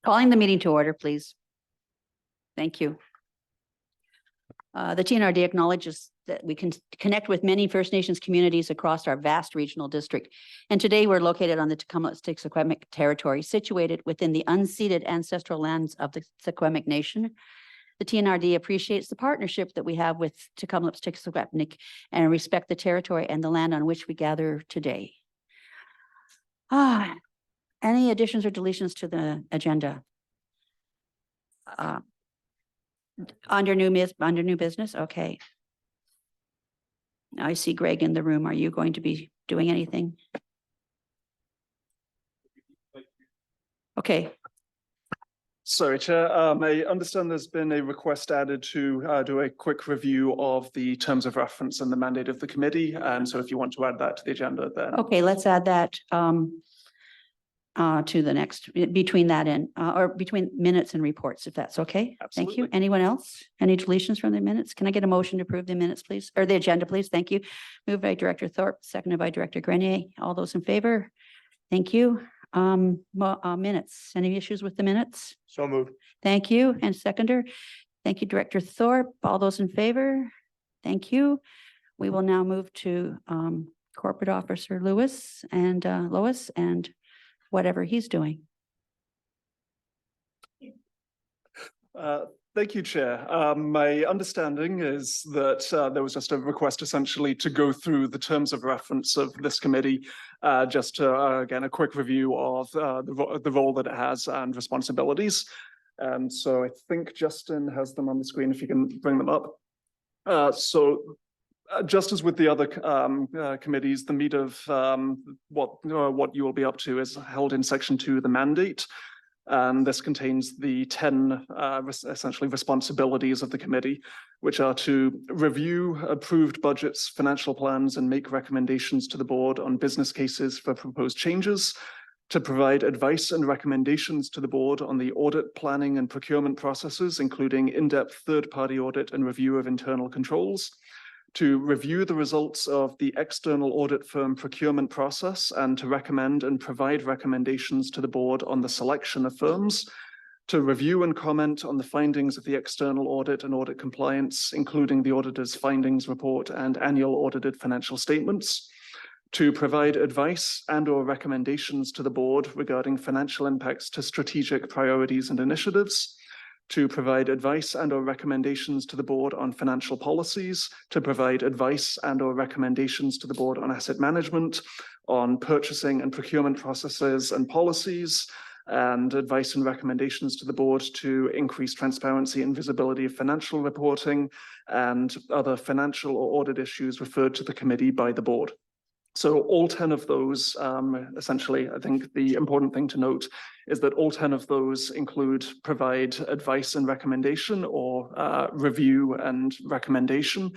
Calling the meeting to order, please. Thank you. The TNRD acknowledges that we can connect with many First Nations communities across our vast regional district. And today we're located on the Tecumseh territory, situated within the unceded ancestral lands of the Secwepemc Nation. The TNRD appreciates the partnership that we have with Tecumseh and respect the territory and the land on which we gather today. Any additions or deletions to the agenda? Under new business, okay. I see Greg in the room. Are you going to be doing anything? Okay. Sorry, Chair. I understand there's been a request added to do a quick review of the terms of reference and the mandate of the committee. And so if you want to add that to the agenda, then. Okay, let's add that to the next, between that and, or between minutes and reports, if that's okay. Absolutely. Thank you. Anyone else? Any deletions from the minutes? Can I get a motion to approve the minutes, please? Or the agenda, please? Thank you. Moved by Director Thorpe, seconded by Director Grenier. All those in favor? Thank you. Minutes. Any issues with the minutes? So moved. Thank you. And seconder. Thank you, Director Thorpe. All those in favor? Thank you. We will now move to Corporate Officer Lois and whatever he's doing. Thank you, Chair. My understanding is that there was just a request essentially to go through the terms of reference of this committee, just to, again, a quick review of the role that it has and responsibilities. And so I think Justin has them on the screen if you can bring them up. Just as with the other committees, the meat of what you will be up to is held in Section 2, the mandate. And this contains the 10 essentially responsibilities of the committee, which are to review approved budgets, financial plans, and make recommendations to the board on business cases for proposed changes, to provide advice and recommendations to the board on the audit, planning, and procurement processes, including in-depth third-party audit and review of internal controls, to review the results of the external audit firm procurement process and to recommend and provide recommendations to the board on the selection of firms, to review and comment on the findings of the external audit and audit compliance, including the auditor's findings report and annual audited financial statements, to provide advice and or recommendations to the board regarding financial impacts to strategic priorities and initiatives, to provide advice and or recommendations to the board on financial policies, to provide advice and or recommendations to the board on asset management, on purchasing and procurement processes and policies, and advice and recommendations to the board to increase transparency and visibility of financial reporting and other financial or audit issues referred to the committee by the board. So all 10 of those, essentially, I think the important thing to note is that all 10 of those include provide advice and recommendation or review and recommendation.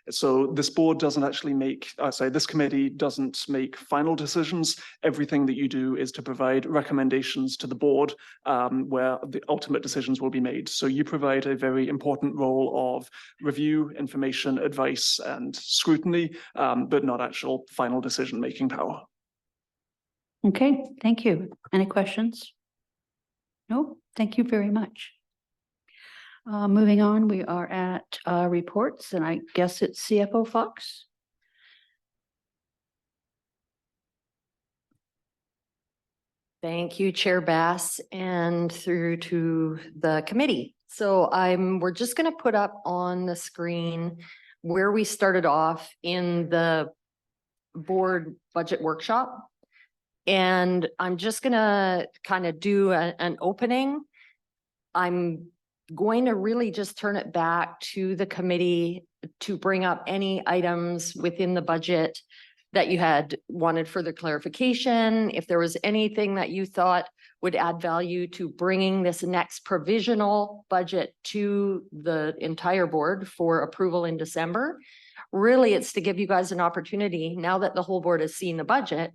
So this board doesn't actually make, this committee doesn't make final decisions. Everything that you do is to provide recommendations to the board where the ultimate decisions will be made. So you provide a very important role of review, information, advice, and scrutiny, but not actual final decision-making power. Okay, thank you. Any questions? No, thank you very much. Moving on, we are at reports, and I guess it's CFO Fox. Thank you, Chair Bass, and through to the committee. So we're just going to put up on the screen where we started off in the board budget workshop. And I'm just going to kind of do an opening. I'm going to really just turn it back to the committee to bring up any items within the budget that you had wanted further clarification. If there was anything that you thought would add value to bringing this next provisional budget to the entire board for approval in December. Really, it's to give you guys an opportunity, now that the whole board has seen the budget,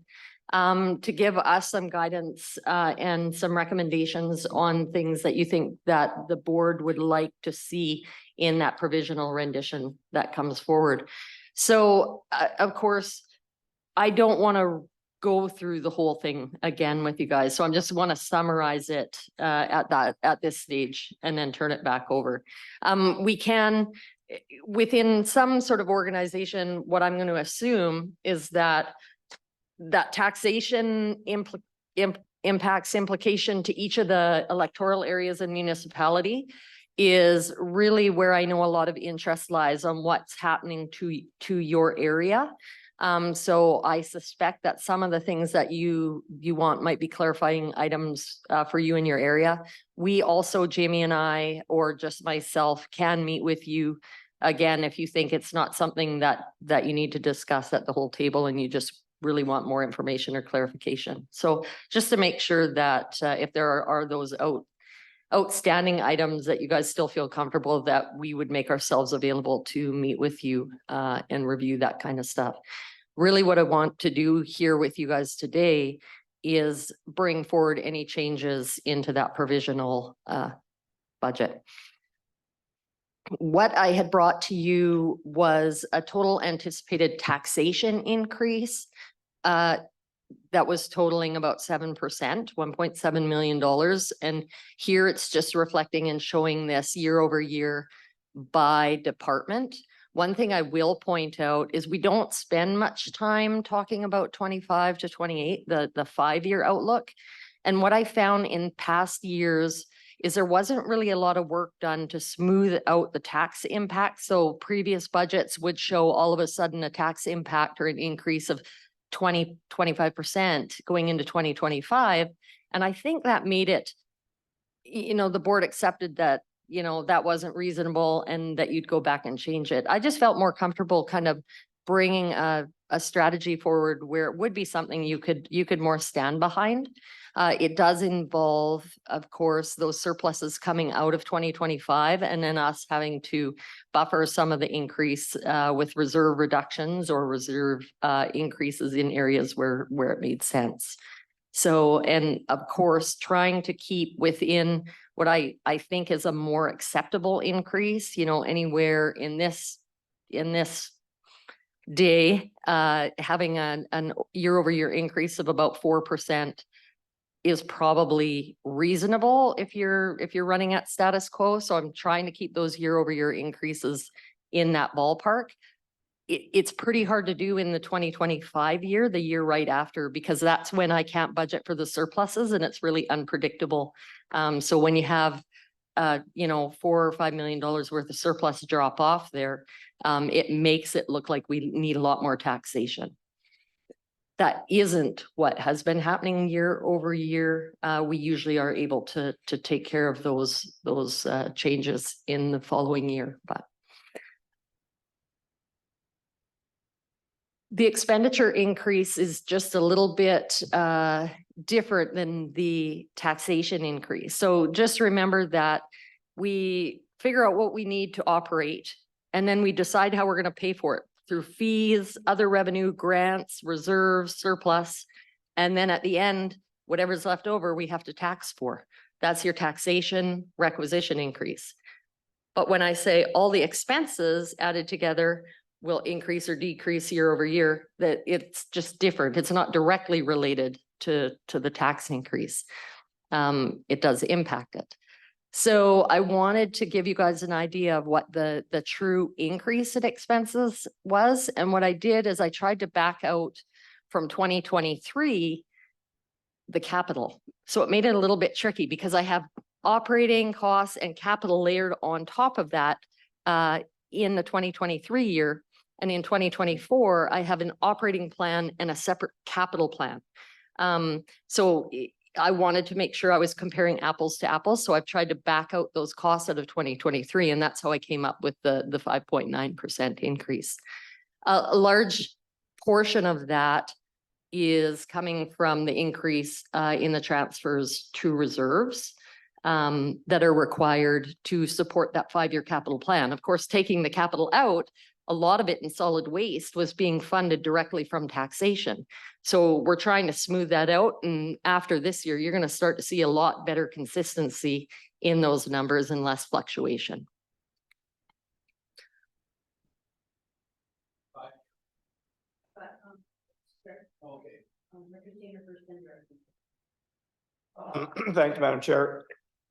to give us some guidance and some recommendations on things that you think that the board would like to see in that provisional rendition that comes forward. So, of course, I don't want to go through the whole thing again with you guys. So I just want to summarize it at this stage and then turn it back over. We can, within some sort of organization, what I'm going to assume is that taxation impacts implication to each of the electoral areas and municipality is really where I know a lot of interest lies on what's happening to your area. So I suspect that some of the things that you want might be clarifying items for you in your area. We also, Jamie and I, or just myself, can meet with you again if you think it's not something that you need to discuss at the whole table and you just really want more information or clarification. So just to make sure that if there are those outstanding items that you guys still feel comfortable, that we would make ourselves available to meet with you and review that kind of stuff. Really what I want to do here with you guys today is bring forward any changes into that provisional budget. What I had brought to you was a total anticipated taxation increase that was totaling about 7%, $1.7 million. And here it's just reflecting and showing this year over year by department. One thing I will point out is we don't spend much time talking about 25 to 28, the 5-year outlook. And what I found in past years is there wasn't really a lot of work done to smooth out the tax impact. So previous budgets would show all of a sudden a tax impact or an increase of 25% going into 2025. And I think that made it, the board accepted that, that wasn't reasonable and that you'd go back and change it. I just felt more comfortable kind of bringing a strategy forward where it would be something you could more stand behind. It does involve, of course, those surpluses coming out of 2025 and then us having to buffer some of the increase with reserve reductions or reserve increases in areas where it made sense. So, and of course, trying to keep within what I think is a more acceptable increase, anywhere in this day, having an year over year increase of about 4% is probably reasonable if you're running at status quo. So I'm trying to keep those year over year increases in that ballpark. It's pretty hard to do in the 2025 year, the year right after, because that's when I can't budget for the surpluses and it's really unpredictable. So when you have, $4 or $5 million worth of surplus drop off there, it makes it look like we need a lot more taxation. That isn't what has been happening year over year. We usually are able to take care of those changes in the following year, but the expenditure increase is just a little bit different than the taxation increase. So just remember that we figure out what we need to operate, and then we decide how we're going to pay for it through fees, other revenue, grants, reserves, surplus. And then at the end, whatever's left over, we have to tax for. That's your taxation requisition increase. But when I say all the expenses added together will increase or decrease year over year, that it's just different. It's not directly related to the tax increase. It does impact it. So I wanted to give you guys an idea of what the true increase in expenses was. And what I did is I tried to back out from 2023, the capital. So it made it a little bit tricky because I have operating costs and capital layered on top of that in the 2023 year. And in 2024, I have an operating plan and a separate capital plan. So I wanted to make sure I was comparing apples to apples. So I've tried to back out those costs out of 2023. And that's how I came up with the 5.9% increase. A large portion of that is coming from the increase in the transfers to reserves that are required to support that 5-year capital plan. Of course, taking the capital out, a lot of it in solid waste was being funded directly from taxation. So we're trying to smooth that out. And after this year, you're going to start to see a lot better consistency in those numbers and less fluctuation. Okay. Thank you, Madam Chair.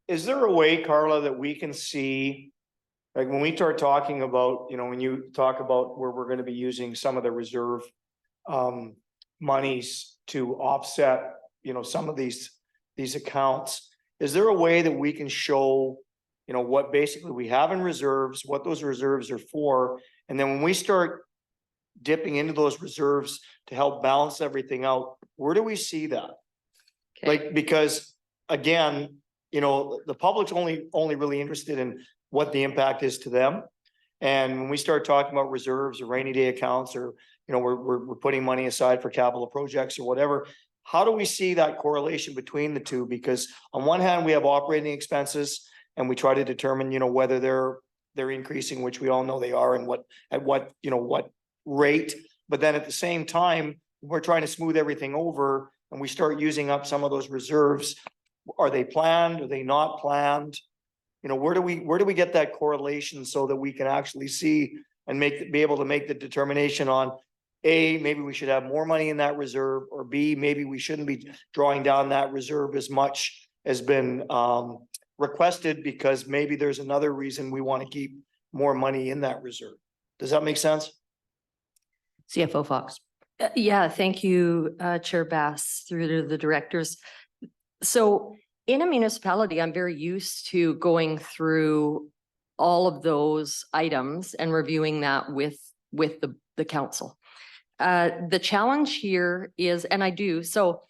Is there a way, Carla, that we can see, like when we start talking about, when you talk about where we're going to be using some of the reserve monies to offset, some of these accounts, is there a way that we can show, what basically we have in reserves, what those reserves are for, and then when we start dipping into those reserves to help balance everything out, where do we see that? Okay. Like, because again, the public's only really interested in what the impact is to them. And when we start talking about reserves or rainy day accounts, or, we're putting money aside for capital projects or whatever, how do we see that correlation between the two? Because on one hand, we have operating expenses and we try to determine, whether they're increasing, which we all know they are, and at what rate. But then at the same time, we're trying to smooth everything over and we start using up some of those reserves. Are they planned? Are they not planned? Where do we get that correlation so that we can actually see and be able to make the determination on A, maybe we should have more money in that reserve, or B, maybe we shouldn't be drawing down that reserve as much as been requested, because maybe there's another reason we want to keep more money in that reserve. Does that make sense? CFO Fox. Yeah, thank you, Chair Bass, through to the directors. So in a municipality, I'm very used to going through all of those items and reviewing that with the council. The challenge here is, and I do, so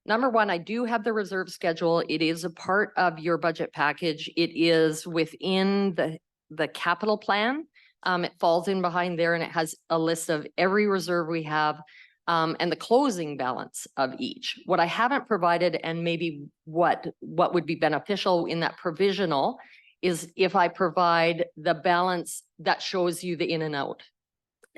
number one, I do have the reserve schedule. It is a part of your budget package. It is within the capital plan. It falls in behind there, and it has a list of every reserve we have and the closing balance of each. What I haven't provided, and maybe what would be beneficial in that provisional, is if I provide the balance that shows you the in and out,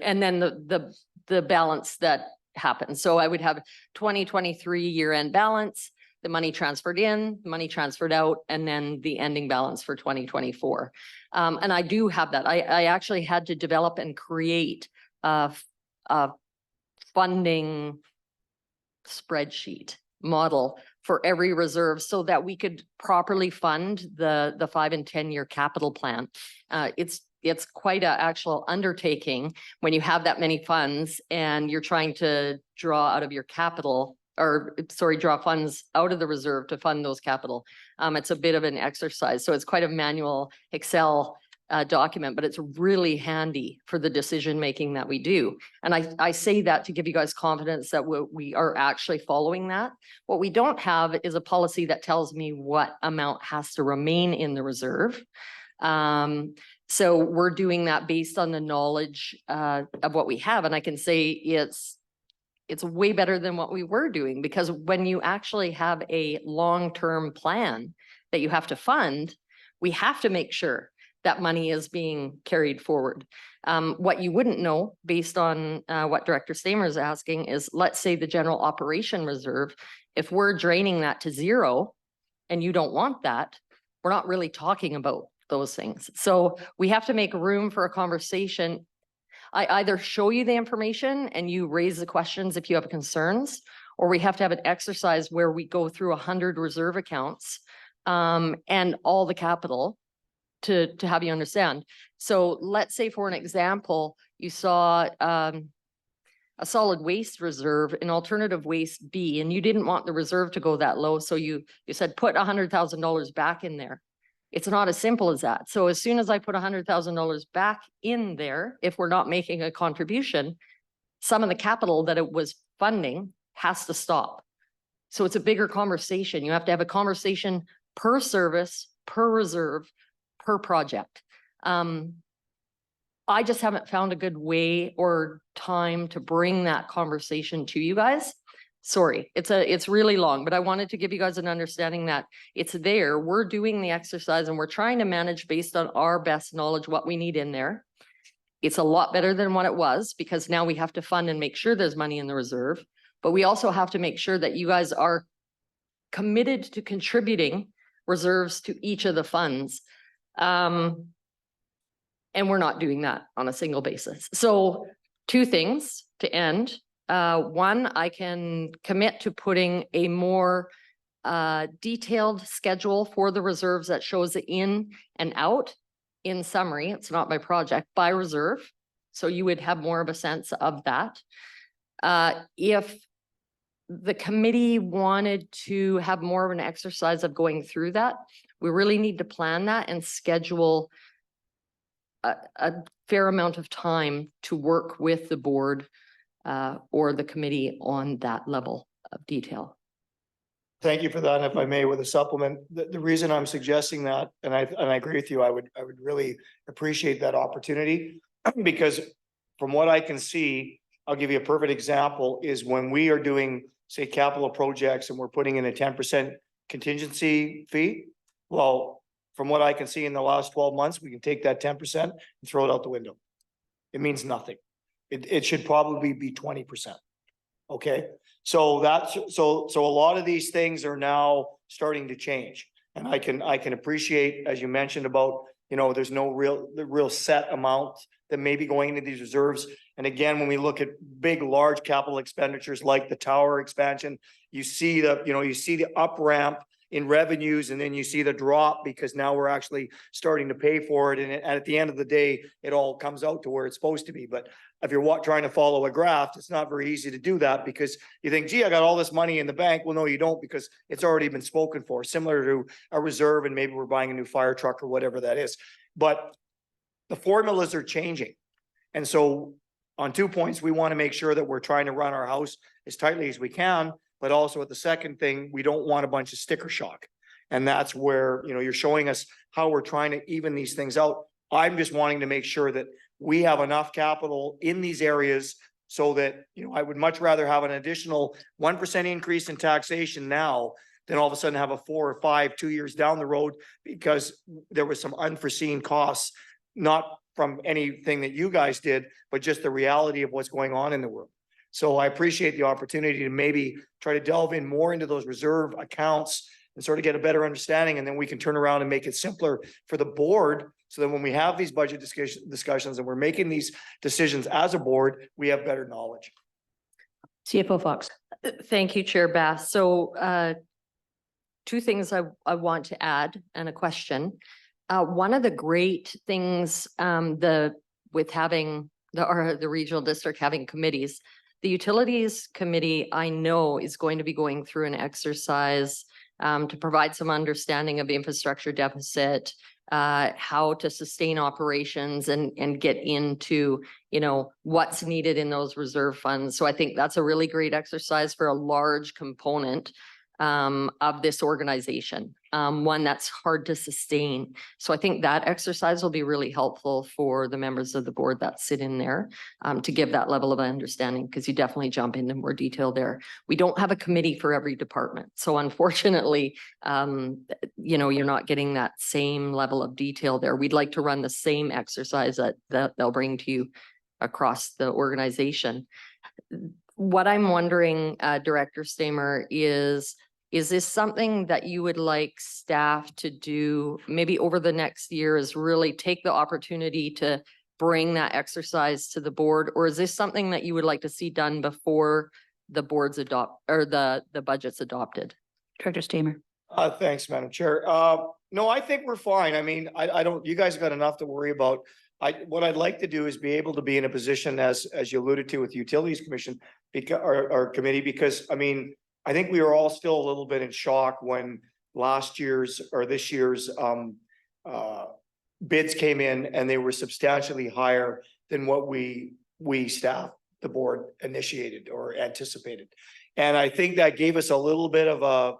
and then the balance that happens. So I would have 2023 year-end balance, the money transferred in, money transferred out, and then the ending balance for 2024. And I do have that. I actually had to develop and create a funding spreadsheet model for every reserve so that we could properly fund the 5 and 10 year capital plan. It's quite an actual undertaking when you have that many funds and you're trying to draw out of your capital, or sorry, draw funds out of the reserve to fund those capital. It's a bit of an exercise. So it's quite a manual Excel document, but it's really handy for the decision making that we do. And I say that to give you guys confidence that we are actually following that. What we don't have is a policy that tells me what amount has to remain in the reserve. So we're doing that based on the knowledge of what we have. And I can say it's way better than what we were doing, because when you actually have a long-term plan that you have to fund, we have to make sure that money is being carried forward. What you wouldn't know, based on what Director Stamer is asking, is let's say the general operation reserve, if we're draining that to zero and you don't want that, we're not really talking about those things. So we have to make room for a conversation. I either show you the information and you raise the questions if you have concerns, or we have to have an exercise where we go through 100 reserve accounts and all the capital to have you understand. So let's say, for an example, you saw a solid waste reserve in alternative waste B, and you didn't want the reserve to go that low. So you said, put $100,000 back in there. It's not as simple as that. So as soon as I put $100,000 back in there, if we're not making a contribution, some of the capital that it was funding has to stop. So it's a bigger conversation. You have to have a conversation per service, per reserve, per project. I just haven't found a good way or time to bring that conversation to you guys. Sorry, it's really long, but I wanted to give you guys an understanding that it's there. We're doing the exercise and we're trying to manage based on our best knowledge what we need in there. It's a lot better than what it was, because now we have to fund and make sure there's money in the reserve, but we also have to make sure that you guys are committed to contributing reserves to each of the funds. And we're not doing that on a single basis. So 2 things to end. One, I can commit to putting a more detailed schedule for the reserves that shows the in and out. In summary, it's not by project, by reserve. So you would have more of a sense of that. If the committee wanted to have more of an exercise of going through that, we really need to plan that and schedule a fair amount of time to work with the board or the committee on that level of detail. Thank you for that. And if I may, with a supplement, the reason I'm suggesting that, and I agree with you, I would really appreciate that opportunity because from what I can see, I'll give you a perfect example is when we are doing, say, capital projects and we're putting in a 10% contingency fee. Well, from what I can see in the last 12 months, we can take that 10% and throw it out the window. It means nothing. It should probably be 20%. Okay, so a lot of these things are now starting to change, and I can appreciate, as you mentioned about, there's no real set amount that may be going into these reserves. And again, when we look at big, large capital expenditures like the tower expansion, you see the up ramp in revenues, and then you see the drop because now we're actually starting to pay for it. And at the end of the day, it all comes out to where it's supposed to be. But if you're trying to follow a graph, it's not very easy to do that because you think, gee, I got all this money in the bank. Well, no, you don't, because it's already been spoken for, similar to a reserve, and maybe we're buying a new fire truck or whatever that is. But the formulas are changing. And so on 2 points, we want to make sure that we're trying to run our house as tightly as we can. But also at the second thing, we don't want a bunch of sticker shock. And that's where, you're showing us how we're trying to even these things out. I'm just wanting to make sure that we have enough capital in these areas so that, I would much rather have an additional 1% increase in taxation now than all of a sudden have a 4 or 5, 2 years down the road because there was some unforeseen costs, not from anything that you guys did, but just the reality of what's going on in the world. So I appreciate the opportunity to maybe try to delve in more into those reserve accounts and sort of get a better understanding. And then we can turn around and make it simpler for the board so that when we have these budget discussions and we're making these decisions as a board, we have better knowledge. CFO Fox. Thank you, Chair Bass. So 2 things I want to add and a question. One of the great things with having the regional district having committees, the utilities committee, I know, is going to be going through an exercise to provide some understanding of the infrastructure deficit, how to sustain operations and get into, what's needed in those reserve funds. So I think that's a really great exercise for a large component of this organization, one that's hard to sustain. So I think that exercise will be really helpful for the members of the board that sit in there to give that level of understanding, because you definitely jump into more detail there. We don't have a committee for every department. So unfortunately, you're not getting that same level of detail there. We'd like to run the same exercise that they'll bring to you across the organization. What I'm wondering, Director Stamer, is this something that you would like staff to do maybe over the next year, is really take the opportunity to bring that exercise to the board? Or is this something that you would like to see done before the board's the budget's adopted? Director Stamer. Thanks, Madam Chair. No, I think we're fine. I mean, I don't, you guys got enough to worry about. What I'd like to do is be able to be in a position, as you alluded to with the Utilities Commission, because our committee, because I mean, I think we were all still a little bit in shock when last year's or this year's bids came in and they were substantially higher than what we staff, the board, initiated or anticipated. And I think that gave us a little bit of a,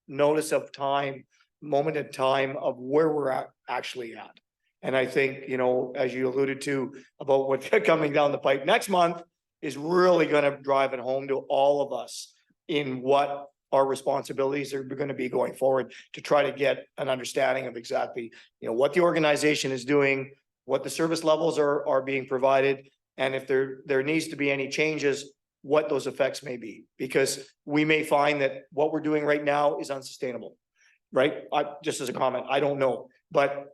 notice of time, moment in time of where we're actually at. And I think, as you alluded to about what's coming down the pipe next month is really going to drive it home to all of us in what our responsibilities are going to be going forward to try to get an understanding of exactly, what the organization is doing, what the service levels are being provided, and if there needs to be any changes, what those effects may be. Because we may find that what we're doing right now is unsustainable, right? Just as a comment, I don't know, but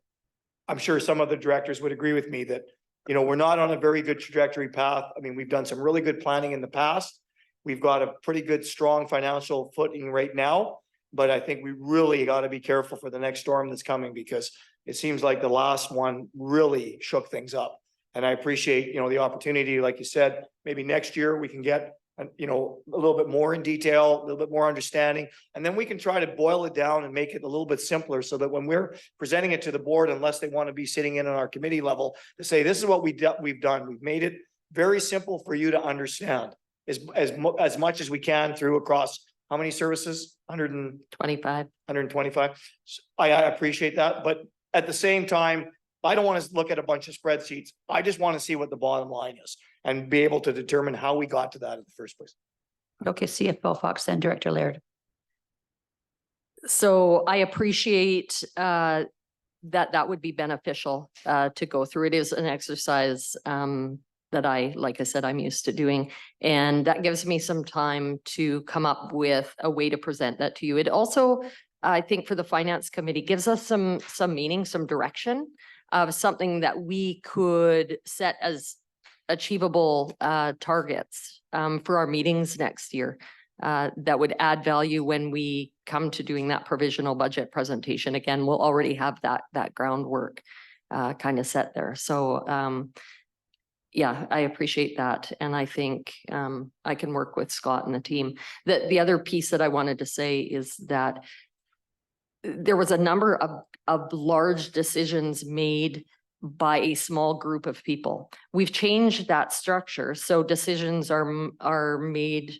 I'm sure some of the directors would agree with me that you know, we're not on a very good trajectory path. I mean, we've done some really good planning in the past. We've got a pretty good, strong financial footing right now. But I think we really got to be careful for the next storm that's coming, because it seems like the last one really shook things up. And I appreciate, you know, the opportunity, like you said, maybe next year we can get, you know, a little bit more in detail, a little bit more understanding, and then we can try to boil it down and make it a little bit simpler, so that when we're presenting it to the board, unless they want to be sitting in on our committee level, to say, this is what we've done. We've made it very simple for you to understand as much as we can through across how many services? 25. 125. I appreciate that, but at the same time, I don't want to look at a bunch of spreadsheets. I just want to see what the bottom line is and be able to determine how we got to that in the first place. Okay, CFO Fox, then Director Laird. So I appreciate that would be beneficial to go through. It is an exercise that like I said, I'm used to doing. And that gives me some time to come up with a way to present that to you. It also, I think, for the finance committee, gives us some meaning, some direction of something that we could set as achievable targets for our meetings next year. That would add value when we come to doing that provisional budget presentation. Again, we'll already have that groundwork kind of set there. So yeah, I appreciate that. And I think I can work with Scott and the team. The other piece that I wanted to say is that there was a number of large decisions made by a small group of people. We've changed that structure. So decisions are made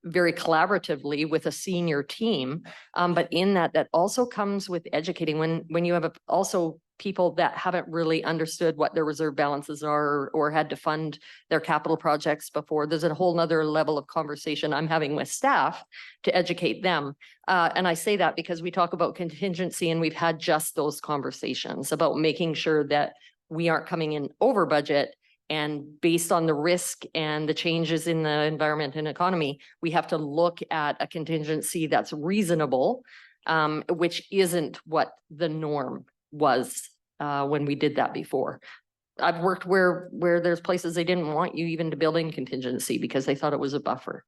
very collaboratively with a senior team. But in that also comes with educating when you have also people that haven't really understood what their reserve balances are or had to fund their capital projects before. There's a whole nother level of conversation I'm having with staff to educate them. And I say that because we talk about contingency, and we've had just those conversations about making sure that we aren't coming in over budget. And based on the risk and the changes in the environment and economy, we have to look at a contingency that's reasonable, which isn't what the norm was when we did that before. I've worked where there's places they didn't want you even to build in contingency because they thought it was a buffer.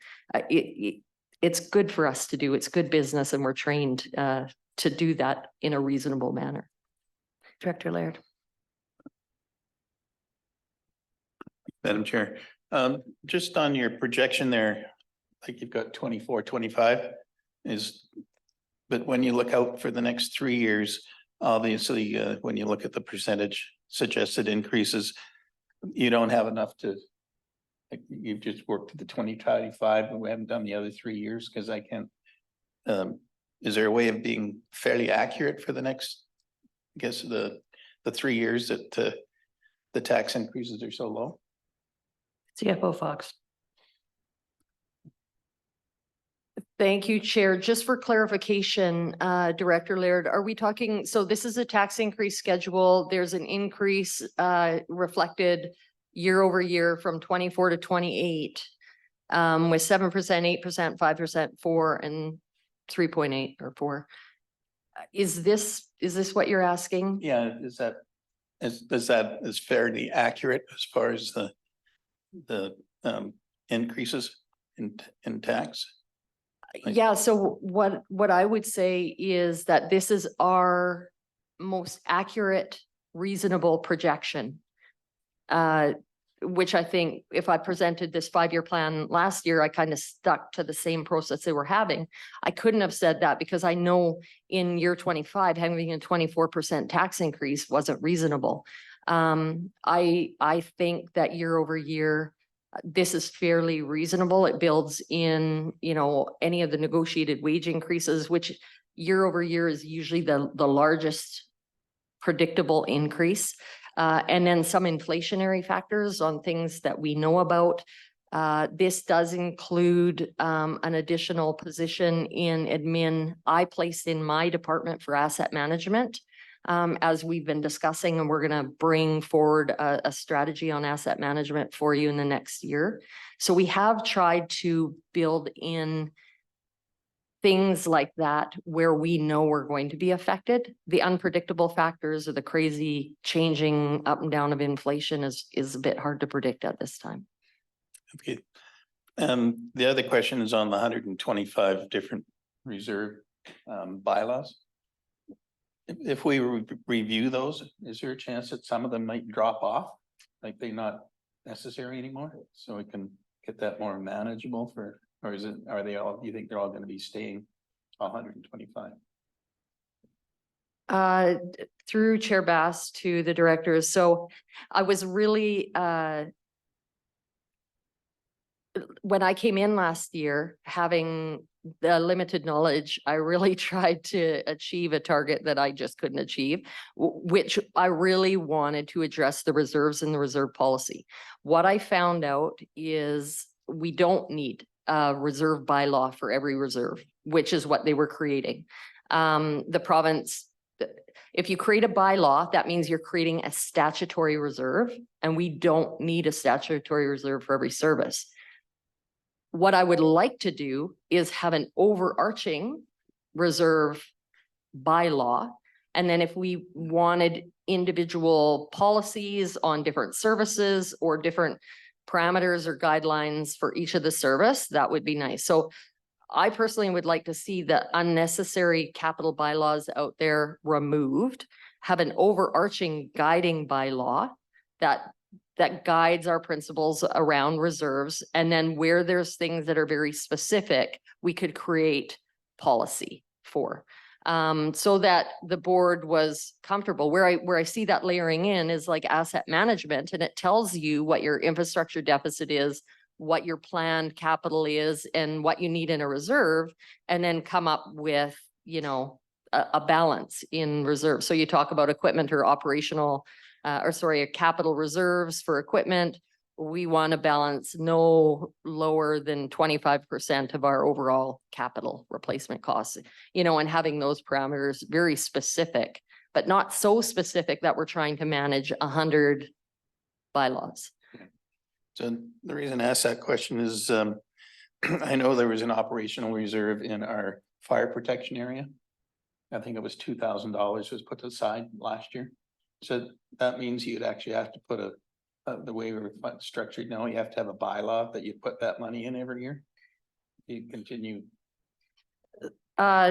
It's good for us to do. It's good business, and we're trained to do that in a reasonable manner. Director Laird. Madam Chair, just on your projection there, like you've got 24, 25 but when you look out for the next 3 years, obviously, when you look at the percentage suggested increases, you don't have enough to, like, you've just worked at the 2025, and we haven't done the other 3 years because I can't. Is there a way of being fairly accurate for the next, I guess, the 3 years that the tax increases are so low? CFO Fox. Thank you, Chair. Just for clarification, Director Laird, are we talking, so this is a tax increase schedule. There's an increase reflected year over year from 24 to 28 with 7%, 8%, 5%, 4%, and 3.8 or 4. Is this what you're asking? Yeah, is that fairly accurate as far as the increases in tax? Yeah, so what I would say is that this is our most accurate, reasonable projection. Which I think if I presented this 5-year plan last year, I kind of stuck to the same process they were having. I couldn't have said that because I know in year 25, having a 24% tax increase wasn't reasonable. I think that year over year, this is fairly reasonable. It builds in, any of the negotiated wage increases, which year over year is usually the largest predictable increase. And then some inflationary factors on things that we know about. This does include an additional position in admin I placed in my department for asset management. As we've been discussing, and we're going to bring forward a strategy on asset management for you in the next year. So we have tried to build in things like that where we know we're going to be affected. The unpredictable factors or the crazy changing up and down of inflation is a bit hard to predict at this time. Okay. The other question is on the 125 different reserve bylaws. If we review those, is there a chance that some of them might drop off? Like they're not necessary anymore? So we can get that more manageable for, or is it, are they all, do you think they're all going to be staying 125? Through Chair Bass to the directors. So I was really, when I came in last year, having the limited knowledge, I really tried to achieve a target that I just couldn't achieve, which I really wanted to address the reserves and the reserve policy. What I found out is we don't need a reserve bylaw for every reserve, which is what they were creating. The province, if you create a bylaw, that means you're creating a statutory reserve, and we don't need a statutory reserve for every service. What I would like to do is have an overarching reserve bylaw. And then if we wanted individual policies on different services or different parameters or guidelines for each of the service, that would be nice. So I personally would like to see the unnecessary capital bylaws out there removed, have an overarching guiding bylaw that guides our principles around reserves. And then where there's things that are very specific, we could create policy for, so that the board was comfortable. Where I see that layering in is like asset management, and it tells you what your infrastructure deficit is, what your planned capital is, and what you need in a reserve, and then come up with, you know, a balance in reserve. So you talk about equipment or operational capital reserves for equipment. We want to balance no lower than 25% of our overall capital replacement costs, you know, and having those parameters very specific, but not so specific that we're trying to manage 100 bylaws. So the reason I asked that question is I know there was an operational reserve in our fire protection area. I think it was $2,000 was put aside last year. So that means you'd actually have to put the way we're structured now, you have to have a bylaw that you put that money in every year. You continue.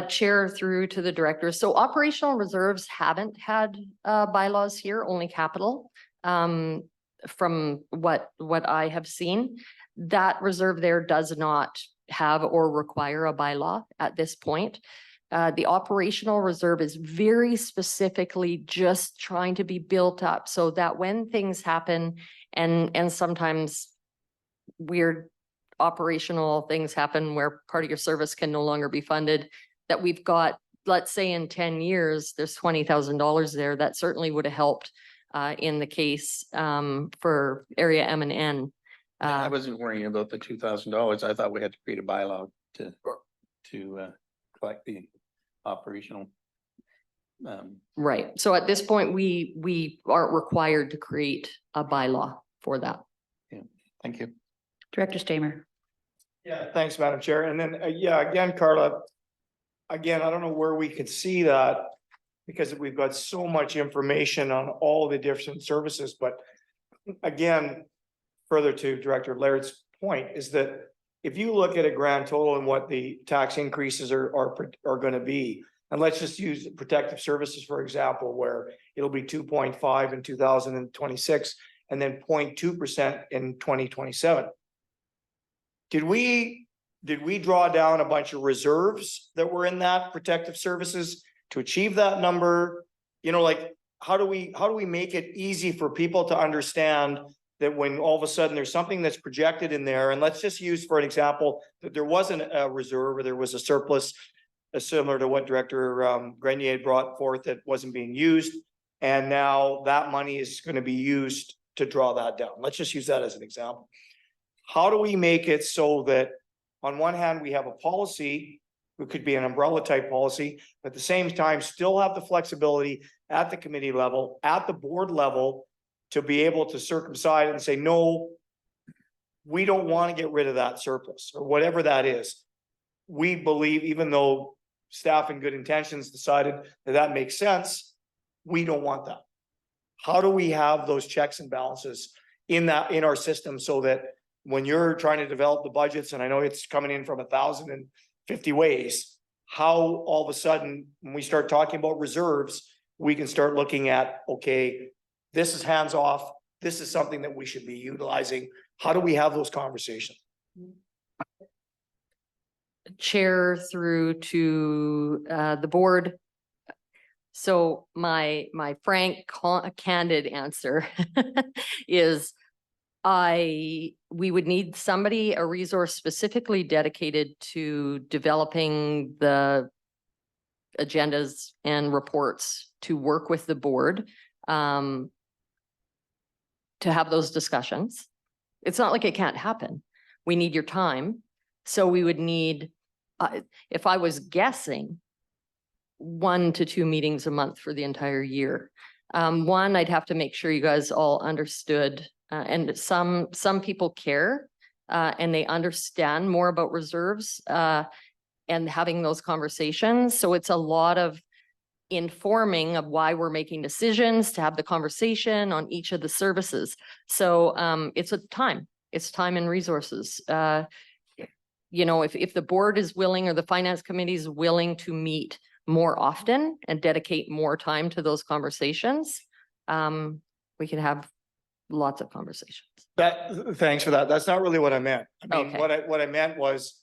Chair through to the director. So operational reserves haven't had bylaws here, only capital. From what I have seen, that reserve there does not have or require a bylaw at this point. The operational reserve is very specifically just trying to be built up so that when things happen and sometimes weird operational things happen where part of your service can no longer be funded, that we've got, let's say in 10 years, there's $20,000 there. That certainly would have helped in the case for area M and N. I wasn't worrying about the $2,000. I thought we had to create a bylaw to collect the operational. Right. So at this point, we aren't required to create a bylaw for that. Yeah. Thank you. Director Stamer. Yeah, thanks, Madam Chair. And then, yeah, again, Carla, again, I don't know where we could see that because we've got so much information on all the different services. But again, further to Director Laird's point is that if you look at a grand total and what the tax increases are going to be, and let's just use protective services, for example, where it'll be 2.5 in 2026 and then 0.2% in 2027. Did we draw down a bunch of reserves that were in that protective services to achieve that number? You know, like how do we make it easy for people to understand that when all of a sudden there's something that's projected in there, and let's just use for an example that there wasn't a reserve or there was a surplus similar to what Director Grenier brought forth that wasn't being used, and now that money is going to be used to draw that down. Let's just use that as an example. How do we make it so that on one hand we have a policy, it could be an umbrella type policy, but at the same time still have the flexibility at the committee level, at the board level, to be able to circumcise and say, no, we don't want to get rid of that surplus or whatever that is. we believe, even though staff in good intentions decided that that makes sense, we don't want that. How do we have those checks and balances in our system so that when you're trying to develop the budgets, and I know it's coming in from 1,050 ways, how all of a sudden, when we start talking about reserves, we can start looking at, okay, this is hands off. This is something that we should be utilizing. How do we have those conversations? Chair through to the board. So my frank, candid answer is we would need somebody, a resource specifically dedicated to developing the agendas and reports to work with the board to have those discussions. It's not like it can't happen. We need your time. So we would need, if I was guessing, 1 to 2 meetings a month for the entire year. One, I'd have to make sure you guys all understood, and some people care and they understand more about reserves and having those conversations. So it's a lot of informing of why we're making decisions, to have the conversation on each of the services. So it's time and resources. You know, if the board is willing or the finance committee is willing to meet more often and dedicate more time to those conversations, we can have lots of conversations. Thanks for that. That's not really what I meant. I mean, Okay. what I meant was,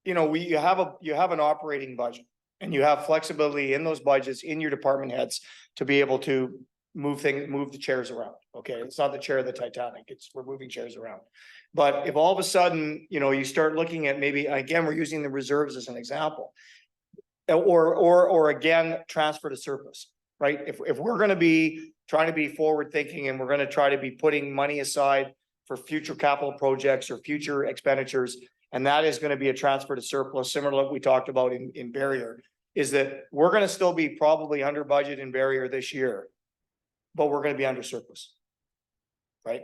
you know, you have an operating budget and you have flexibility in those budgets in your department heads to be able to move the chairs around. Okay, it's not the chair of the Titanic. We're moving chairs around. But if all of a sudden, you know, you start looking at maybe, again, we're using the reserves as an example, or again, transfer to surplus, right? If we're going to be trying to be forward thinking and we're going to try to be putting money aside for future capital projects or future expenditures, and that is going to be a transfer to surplus, similar to what we talked about in barrier, is that we're going to still be probably under budget in barrier this year, but we're going to be under surplus, right?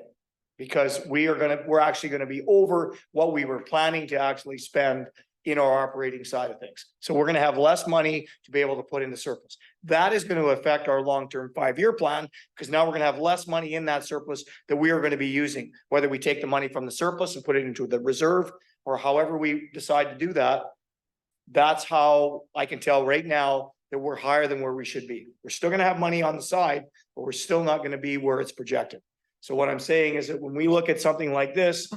Because we're actually going to be over what we were planning to actually spend in our operating side of things. So we're going to have less money to be able to put into surplus. That is going to affect our long-term 5-year plan, because now we're going to have less money in that surplus that we are going to be using, whether we take the money from the surplus and put it into the reserve or however we decide to do that. That's how I can tell right now that we're higher than where we should be. We're still going to have money on the side, but we're still not going to be where it's projected. So what I'm saying is that when we look at something like this,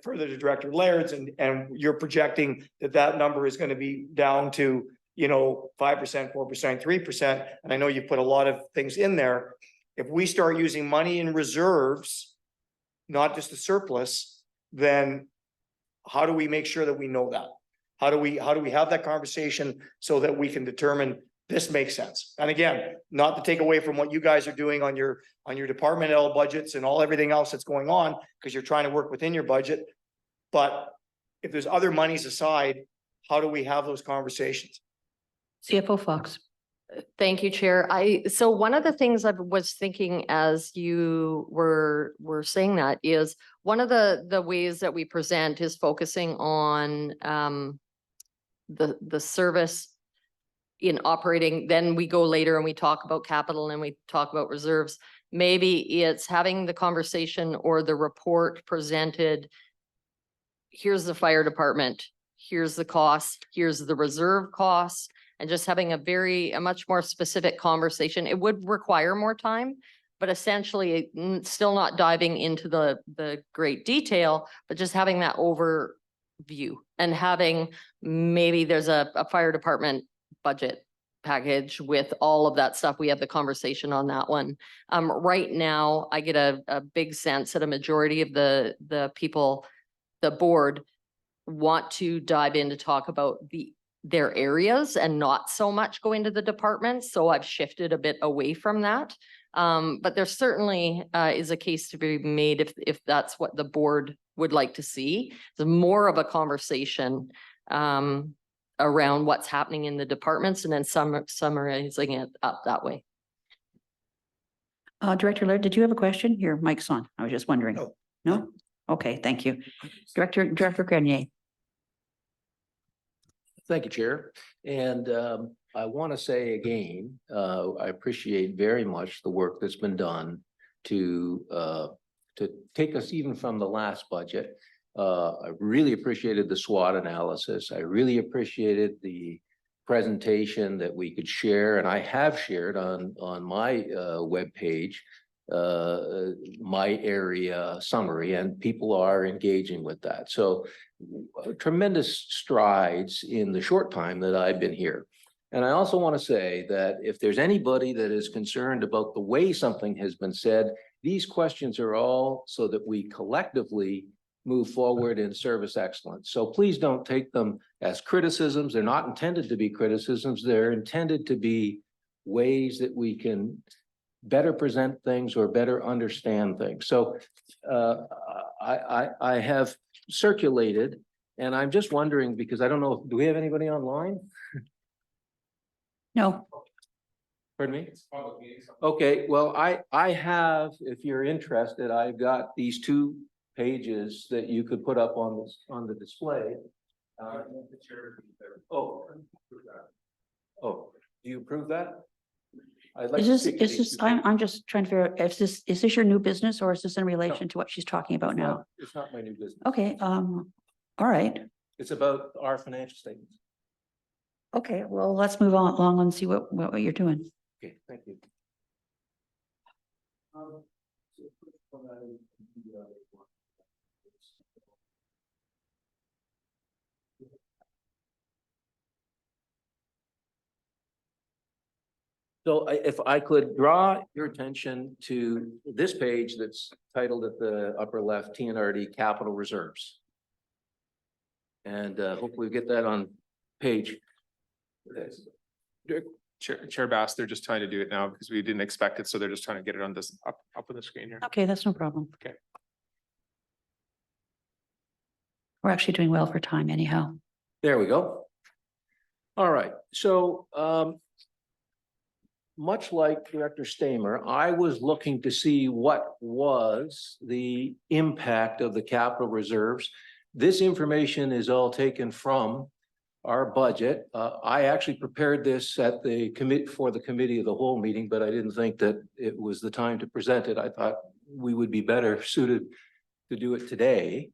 further to Director Laird's, and you're projecting that number is going to be down to, you know, 5%, 4%, 3%. And I know you put a lot of things in there. If we start using money in reserves, not just the surplus, then how do we make sure that we know that? How do we have that conversation so that we can determine this makes sense? And again, not to take away from what you guys are doing on your departmental budgets and everything else that's going on, because you're trying to work within your budget. But if there's other monies aside, how do we have those conversations? CFO Fox. Thank you, Chair. So one of the things I was thinking as you were saying that is one of the ways that we present is focusing on the service in operating. Then we go later and we talk about capital and we talk about reserves. Maybe it's having the conversation or the report presented. Here's the fire department. Here's the cost. Here's the reserve costs. And just having a much more specific conversation. It would require more time, but essentially still not diving into the great detail, but just having that overview and having, maybe there's a fire department budget package with all of that stuff. We have the conversation on that one. Right now, I get a big sense that a majority of the people, the board, want to dive in to talk about their areas and not so much go into the departments. So I've shifted a bit away from that. But there certainly is a case to be made if that's what the board would like to see. It's more of a conversation around what's happening in the departments and then summarizing it up that way. Director Laird, did you have a question? Your mic's on. I was just wondering. No. No? Okay, thank you. Director Grenier. Thank you, Chair. And I want to say again, I appreciate very much the work that's been done to take us even from the last budget. I really appreciated the SWOT analysis. I really appreciated the presentation that we could share, and I have shared on my webpage my area summary, and people are engaging with that. So tremendous strides in the short time that I've been here. And I also want to say that if there's anybody that is concerned about the way something has been said, these questions are all so that we collectively move forward in service excellence. So please don't take them as criticisms. They're not intended to be criticisms. They're intended to be ways that we can better present things or better understand things. So I have circulated, and I'm just wondering, because I don't know, do we have anybody online? No, Pardon me? Okay, well, I have, if you're interested, I've got these 2 pages that you could put up on this, on the display. Oh, do you approve that? I'd like to speak to these two I'm just trying to figure out, is this your new business or is this in relation to what she's talking about It's not- now? It's not my new business. Okay, all right. It's about our financial statements. Okay, well, let's move on along and see what you're doing. Okay, thank you. So if I could draw your attention to this page that's titled at the upper left, TNRD Capital Reserves. And hopefully we get that on page. Chair Bass, they're just trying to do it now because we didn't expect it, so they're just trying to get it on this up on the screen here. Okay, that's no problem. Okay. We're actually doing well for time anyhow. There we go. All right, so much like Director Stamer, I was looking to see what was the impact of the capital reserves. This information is all taken from our budget. I actually prepared this at the committee of the whole meeting, but I didn't think that it was the time to present it. I thought we would be better suited to do it today.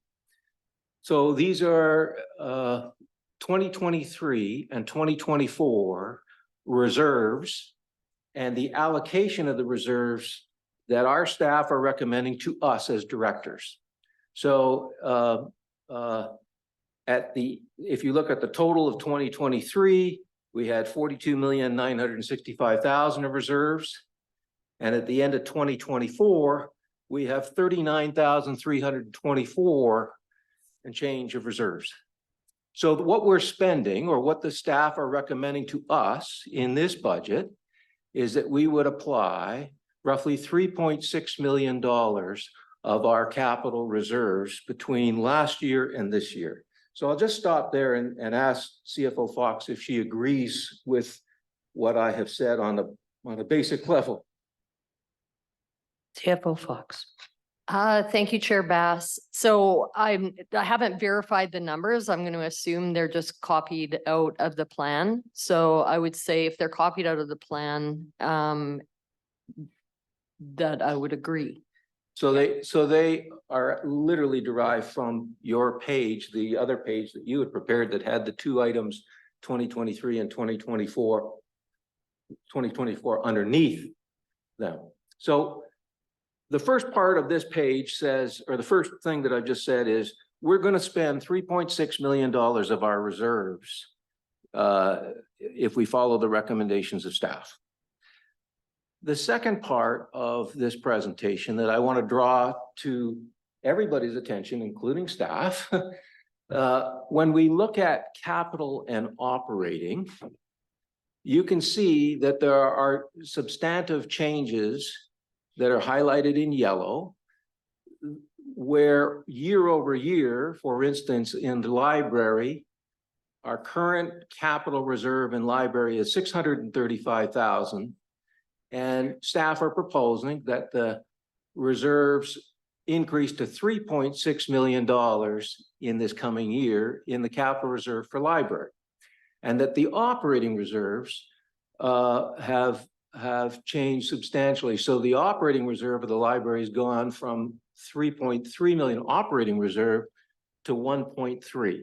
So these are 2023 and 2024 reserves and the allocation of the reserves that our staff are recommending to us as directors. So if you look at the total of 2023, we had 42,965,000 of reserves. And at the end of 2024, we have 39,324 and change of reserves. So what we're spending, or what the staff are recommending to us in this budget, is that we would apply roughly $3.6 million of our capital reserves between last year and this year. So I'll just stop there and ask CFO Fox if she agrees with what I have said on a basic level. CFO Fox. Thank you, Chair Bass. So I haven't verified the numbers. I'm going to assume they're just copied out of the plan. So I would say if they're copied out of the plan, that I would agree. So they are literally derived from your page, the other page that you had prepared that had the 2 items, 2023 and 2024 underneath them. So the first part of this page says, or the first thing that I've just said is, we're going to spend $3.6 million of our reserves if we follow the recommendations of staff. The second part of this presentation that I want to draw to everybody's attention, including staff, when we look at capital and operating, you can see that there are substantive changes that are highlighted in yellow, where year over year, for instance, in the library, our current capital reserve in library is $635,000. And staff are proposing that the reserves increase to $3.6 million in this coming year in the capital reserve for library. and that the operating reserves have changed substantially. So the operating reserve of the library has gone from 3.3 million operating reserve to 1.3.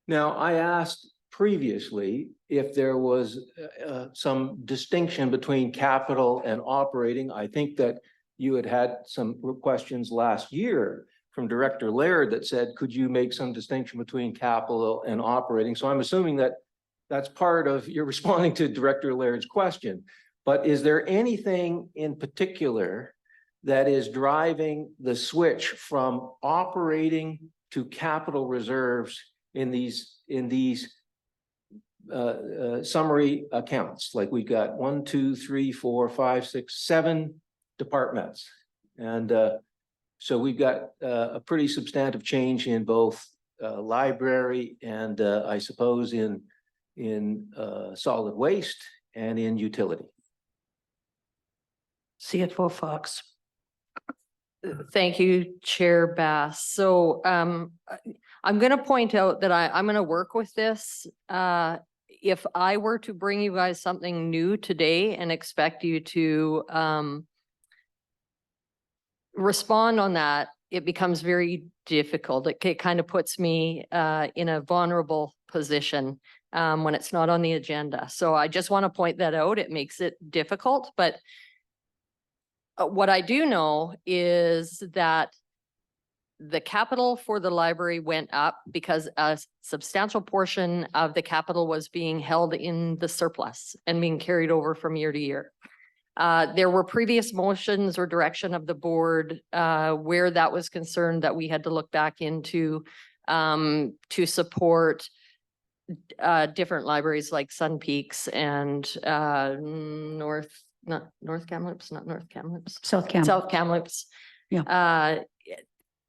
Now, I asked previously if there was some distinction between capital and operating. I think that you had some questions last year from Director Laird that said, could you make some distinction between capital and operating? So I'm assuming that that's part of your responding to Director Laird's question. But is there anything in particular that is driving the switch from operating to capital reserves in these summary accounts? Like we've got 1, 2, 3, 4, 5, 6, 7 departments. And so we've got a pretty substantive change in both library and I suppose in solid waste and in utility. CFO Fox. Thank you, Chair Bass. So I'm going to point out that I'm going to work with this. If I were to bring you guys something new today and expect you to respond on that, it becomes very difficult. It kind of puts me in a vulnerable position when it's not on the agenda. So I just want to point that out. It makes it difficult, but what I do know is that the capital for the library went up because a substantial portion of the capital was being held in the surplus and being carried over from year to year. There were previous motions or direction of the board where that was concerned that we had to look back into to support different libraries like Sun Peaks and South Kamloops. Yeah.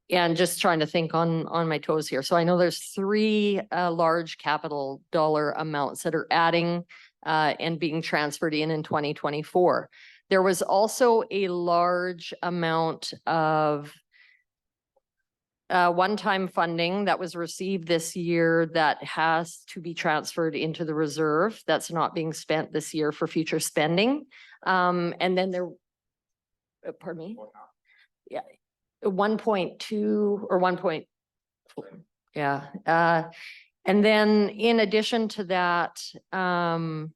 And just trying to think on my toes here. So I know there's 3 large capital dollar amounts that are adding and being transferred in 2024. There was also a large amount of one-time funding that was received this year that has to be transferred into the reserve that's not being spent this year for future spending. And then there, pardon me? Yeah, 1.2 or 1. Yeah. And then in addition to that, I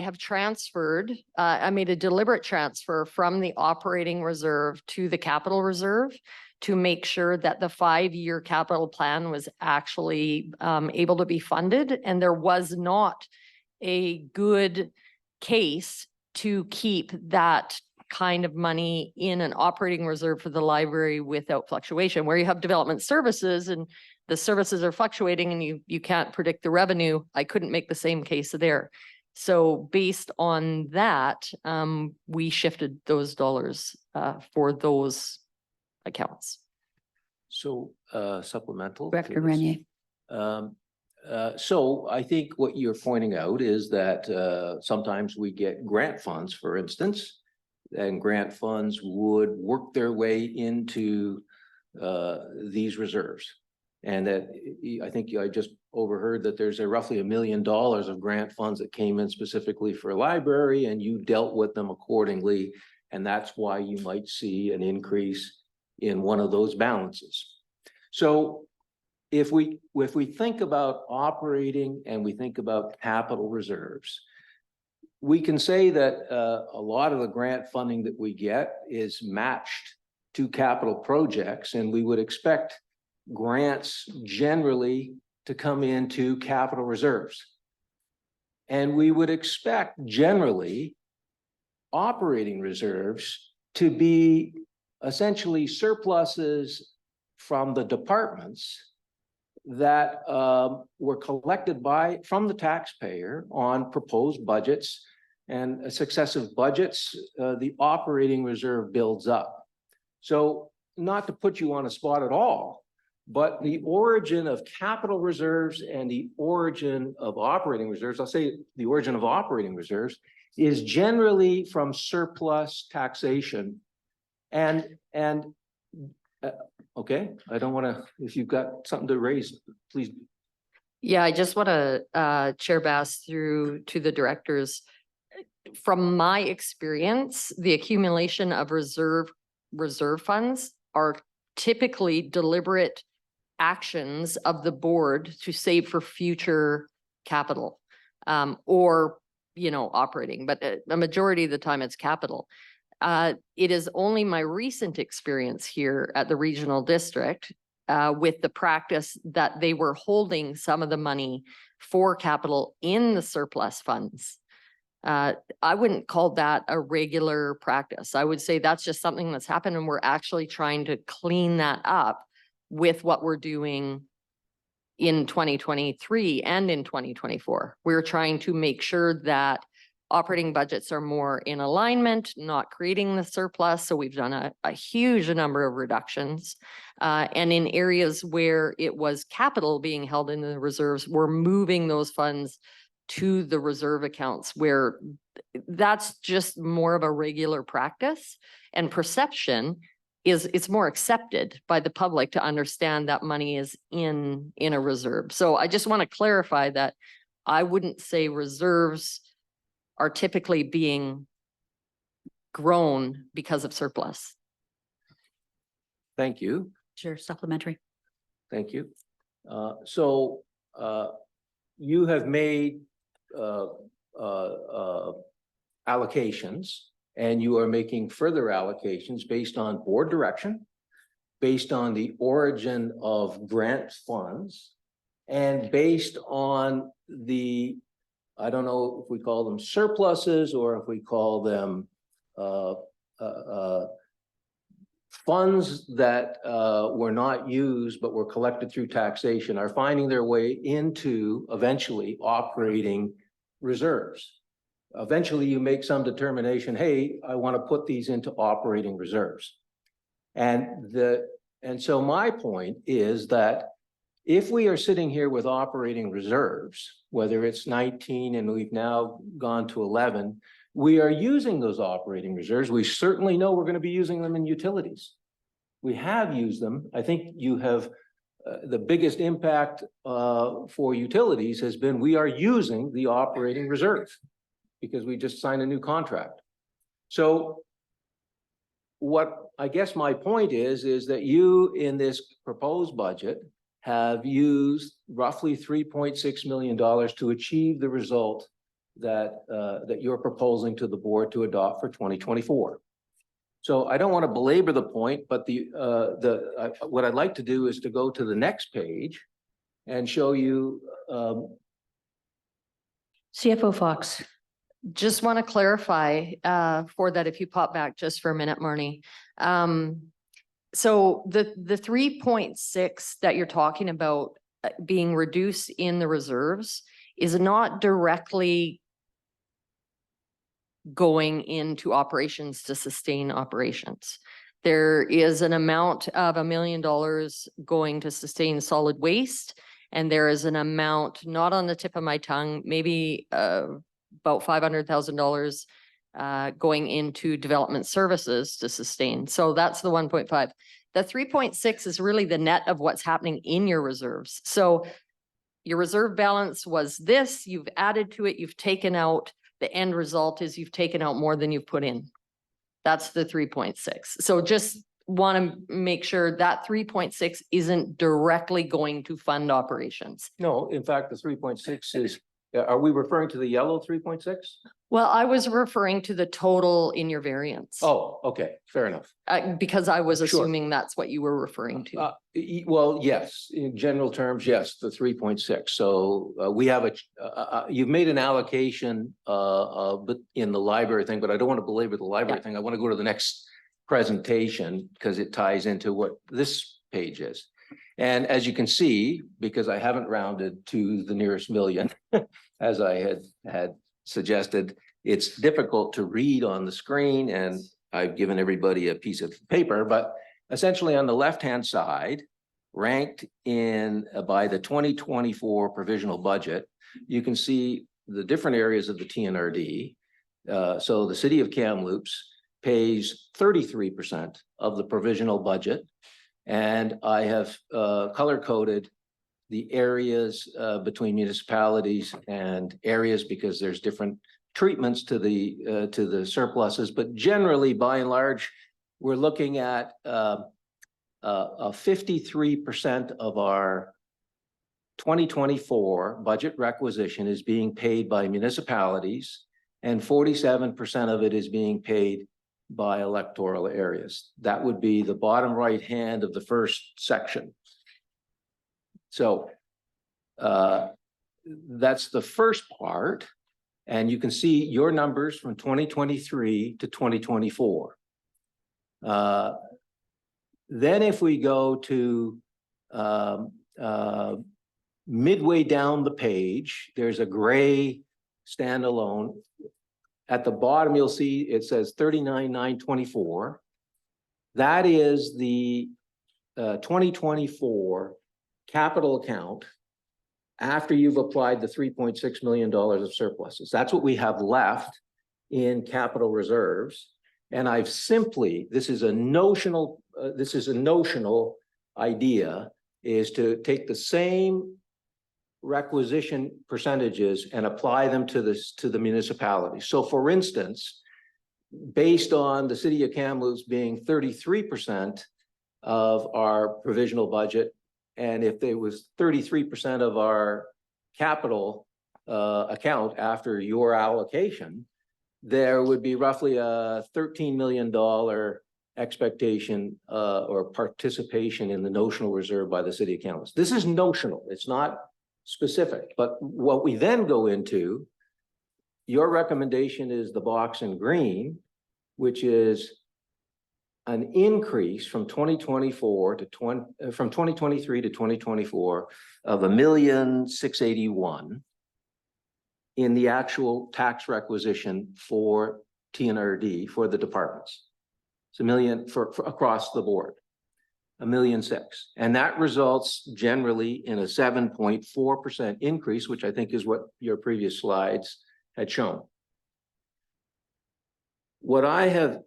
have transferred, I made a deliberate transfer from the operating reserve to the capital reserve to make sure that the 5-year capital plan was actually able to be funded. And there was not a good case to keep that kind of money in an operating reserve for the library without fluctuation, where you have development services and the services are fluctuating and you can't predict the revenue. I couldn't make the same case there. So based on that, we shifted those dollars for those accounts. So supplemental. Director Renier. So I think what you're pointing out is that sometimes we get grant funds, for instance, and grant funds would work their way into these reserves. And that I think I just overheard that there's roughly $1 million of grant funds that came in specifically for library, and you dealt with them accordingly. And that's why you might see an increase in one of those balances. So if we think about operating and we think about capital reserves, we can say that a lot of the grant funding that we get is matched to capital projects, and we would expect grants generally to come into capital reserves. And we would expect generally operating reserves to be essentially surpluses from the departments that were collected from the taxpayer on proposed budgets and successive budgets. The operating reserve builds up. So not to put you on a spot at all, but the origin of capital reserves and the origin of operating reserves, I'll say the origin of operating reserves is generally from surplus taxation. And okay, I don't want to, if you've got something to raise, please Yeah, I just want to Chair Bass through to the directors. From my experience, the accumulation of reserve funds are typically deliberate actions of the board to save for future capital. Or, operating, but a majority of the time it's capital. It is only my recent experience here at the regional district with the practice that they were holding some of the money for capital in the surplus funds. I wouldn't call that a regular practice. I would say that's just something that's happened, and we're actually trying to clean that up with what we're doing in 2023 and in 2024. We're trying to make sure that operating budgets are more in alignment, not creating the surplus. So we've done a huge number of reductions. And in areas where it was capital being held in the reserves, we're moving those funds to the reserve accounts, where that's just more of a regular practice, and perception is it's more accepted by the public to understand that money is in a reserve. So I just want to clarify that I wouldn't say reserves are typically being grown because of surplus. Thank you. Sure, supplementary. Thank you. So you have made allocations, and you are making further allocations based on board direction, based on the origin of grant funds, and based on the, I don't know if we call them surpluses or if we call them funds that were not used but were collected through taxation, are finding their way into eventually operating reserves. Eventually you make some determination, hey, I want to put these into operating reserves. And so my point is that if we are sitting here with operating reserves, whether it's 19 and we've now gone to 11, we are using those operating reserves. We certainly know we're going to be using them in utilities. We have used them. I think you have the biggest impact for utilities has been we are using the operating reserve because we just signed a new contract. So what I guess my point is that you in this proposed budget have used roughly $3.6 million to achieve the result that that you're proposing to the board to adopt for 2024. So I don't want to belabor the point, but what I'd like to do is to go to the next page and show you. CFO Fox. Just want to clarify for that, if you pop back just for a minute, Marnie. So the 3.6 that you're talking about being reduced in the reserves is not directly going into operations to sustain operations. There is an amount of $1 million going to sustain solid waste, and there is an amount not on the tip of my tongue, maybe about $500,000 going into development services to sustain. So that's the 1.5. The 3.6 is really the net of what's happening in your reserves. So your reserve balance was this, you've added to it, you've taken out, the end result is you've taken out more than you've put in. That's the 3.6. So just want to make sure that 3.6 isn't directly going to fund operations. No, in fact, the 3.6 is, are we referring to the yellow 3.6? Well, I was referring to the total in your variance. Oh, okay, fair enough. Because I was Sure. assuming that's what you were referring to. Well, yes, in general terms, yes, the 3.6. So we have you've made an allocation but in the library thing, but I don't want to belabor the library thing. I want to go to the next presentation because it ties into what this page is. And as you can see, because I haven't rounded to the nearest million, as I had suggested, it's difficult to read on the screen, and I've given everybody a piece of paper, but essentially on the left-hand side, ranked in by the 2024 provisional budget, you can see the different areas of the TNRD. So the city of Kamloops pays 33% of the provisional budget, and I have color-coded the areas between municipalities and areas because there's different treatments to the surpluses. But generally, by and large, we're looking at 53% of our 2024 budget requisition is being paid by municipalities, and 47% of it is being paid by electoral areas. That would be the bottom right hand of the first section. So that's the first part. And you can see your numbers from 2023 to 2024. Then if we go to midway down the page, there's a gray standalone. At the bottom, you'll see it says 39,924. That is the 2024 capital account after you've applied the $3.6 million of surpluses. That's what we have left in capital reserves. And I've simply, this is a notional idea, is to take the same requisition percentages and apply them to the municipality. So for instance, based on the city of Kamloops being 33% of our provisional budget, and if there was 33% of our capital account after your allocation, there would be roughly a $13 million expectation or participation in the notional reserve by the city of Kamloops. This is notional, it's not specific. But what we then go into, your recommendation is the box in green, which is an increase from 2023 to 2024 of $1,681,000 in the actual tax requisition for TNRD for the departments. It's $1 million for across the board, $1.6 million. And that results generally in a 7.4% increase, which I think is what your previous slides had shown. What I have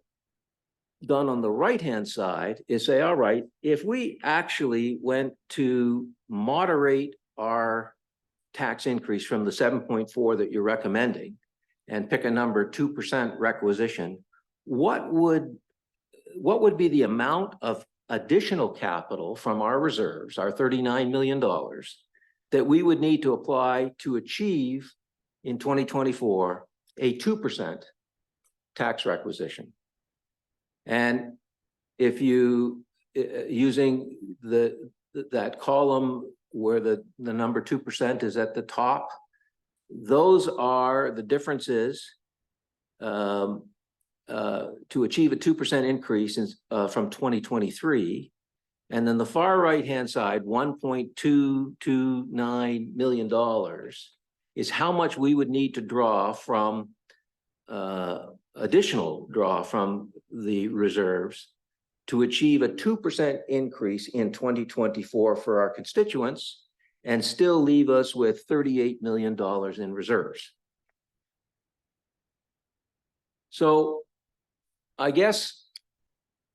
done on the right-hand side is say, all right, if we actually went to moderate our tax increase from the 7.4 that you're recommending and pick a number 2% requisition, what would be the amount of additional capital from our reserves, our $39 million, that we would need to apply to achieve in 2024 a 2% tax requisition? And if you using that column where the number 2% is at the top, those are the differences to achieve a 2% increase from 2023. And then the far right-hand side, $1.229 million, is how much we would need to draw from additional draw from the reserves to achieve a 2% increase in 2024 for our constituents and still leave us with $38 million in reserves. So I guess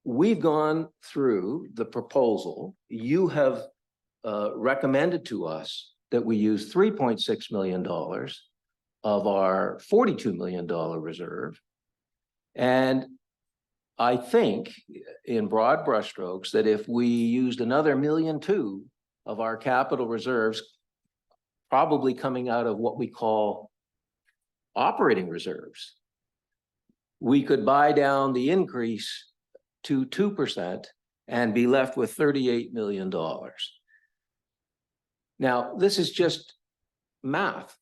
we've gone through the proposal. You have recommended to us that we use $3.6 million of our $42 million reserve. And I think in broad brushstrokes that if we used another $1.2 million of our capital reserves, probably coming out of what we call operating reserves, we could buy down the increase to 2% and be left with $38 million. Now, this is just math.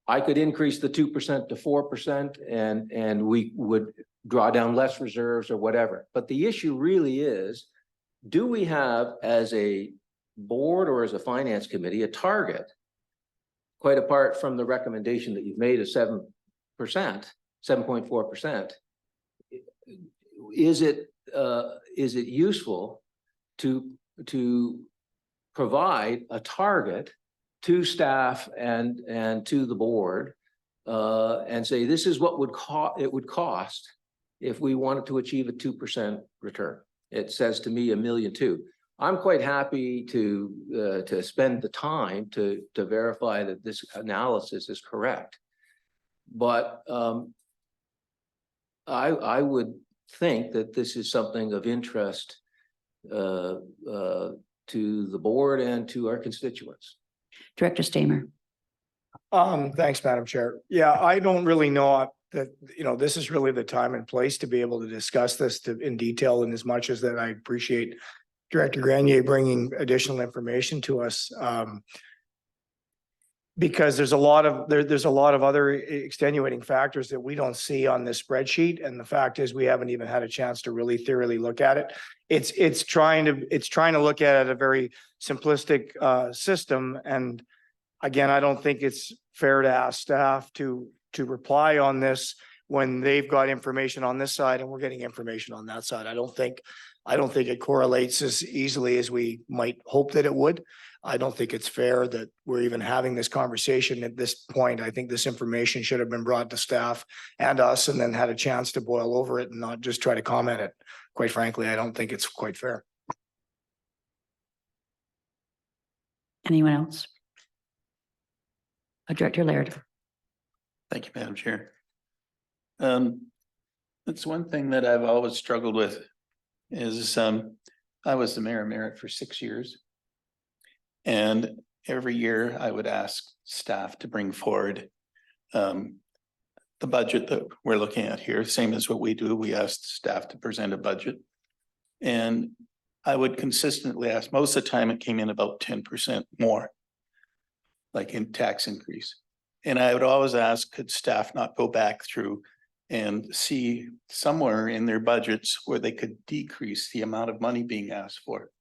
I could increase the 2% to 4% and we would draw down less reserves or whatever. But the issue really is, do we have as a board or as a finance committee a target, quite apart from the recommendation that you've made of 7%, 7.4%? Is it useful to provide a target to staff and to the board and say, this is what it would cost if we wanted to achieve a 2% return? It says to me $1.2 million. I'm quite happy to spend the time to verify that this analysis is correct. But I would think that this is something of interest to the board and to our constituents. Director Stamer. Thanks, Madam Chair. Yeah, I don't really know that, this is really the time and place to be able to discuss this in detail, in as much as that I appreciate Director Grenier bringing additional information to us. Because there's a lot of other extenuating factors that we don't see on this spreadsheet. And the fact is, we haven't even had a chance to really thoroughly look at it. It's trying to look at it a very simplistic system. And again, I don't think it's fair to ask staff to reply on this when they've got information on this side and we're getting information on that side. I don't think it correlates as easily as we might hope that it would. I don't think it's fair that we're even having this conversation at this point. I think this information should have been brought to staff and us and then had a chance to boil over it and not just try to comment it. Quite frankly, I don't think it's quite fair. Anyone else? Director Laird. Thank you, Madam Chair. That's one thing that I've always struggled with is I was the mayor of Merritt for 6 years. And every year I would ask staff to bring forward the budget that we're looking at here, same as what we do. We asked staff to present a budget. And I would consistently ask, most of the time it came in about 10% more, like in tax increase. And I would always ask, could staff not go back through and see somewhere in their budgets where they could decrease the amount of money being asked for?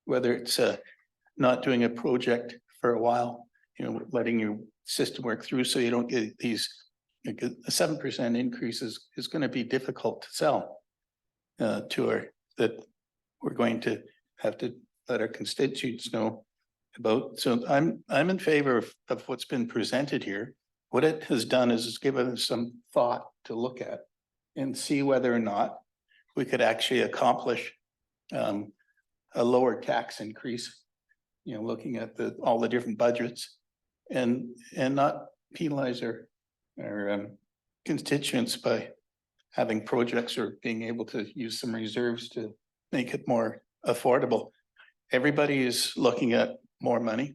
Whether it's not doing a project for a while, letting your system work through so you don't get these, a 7% increase is going to be difficult to sell to our, that we're going to have to let our constituents know about. So I'm in favor of what's been presented here. What it has done is it's given us some thought to look at and see whether or not we could actually accomplish a lower tax increase, looking at all the different budgets and not penalize our constituents by having projects or being able to use some reserves to make it more affordable. Everybody is looking at more money.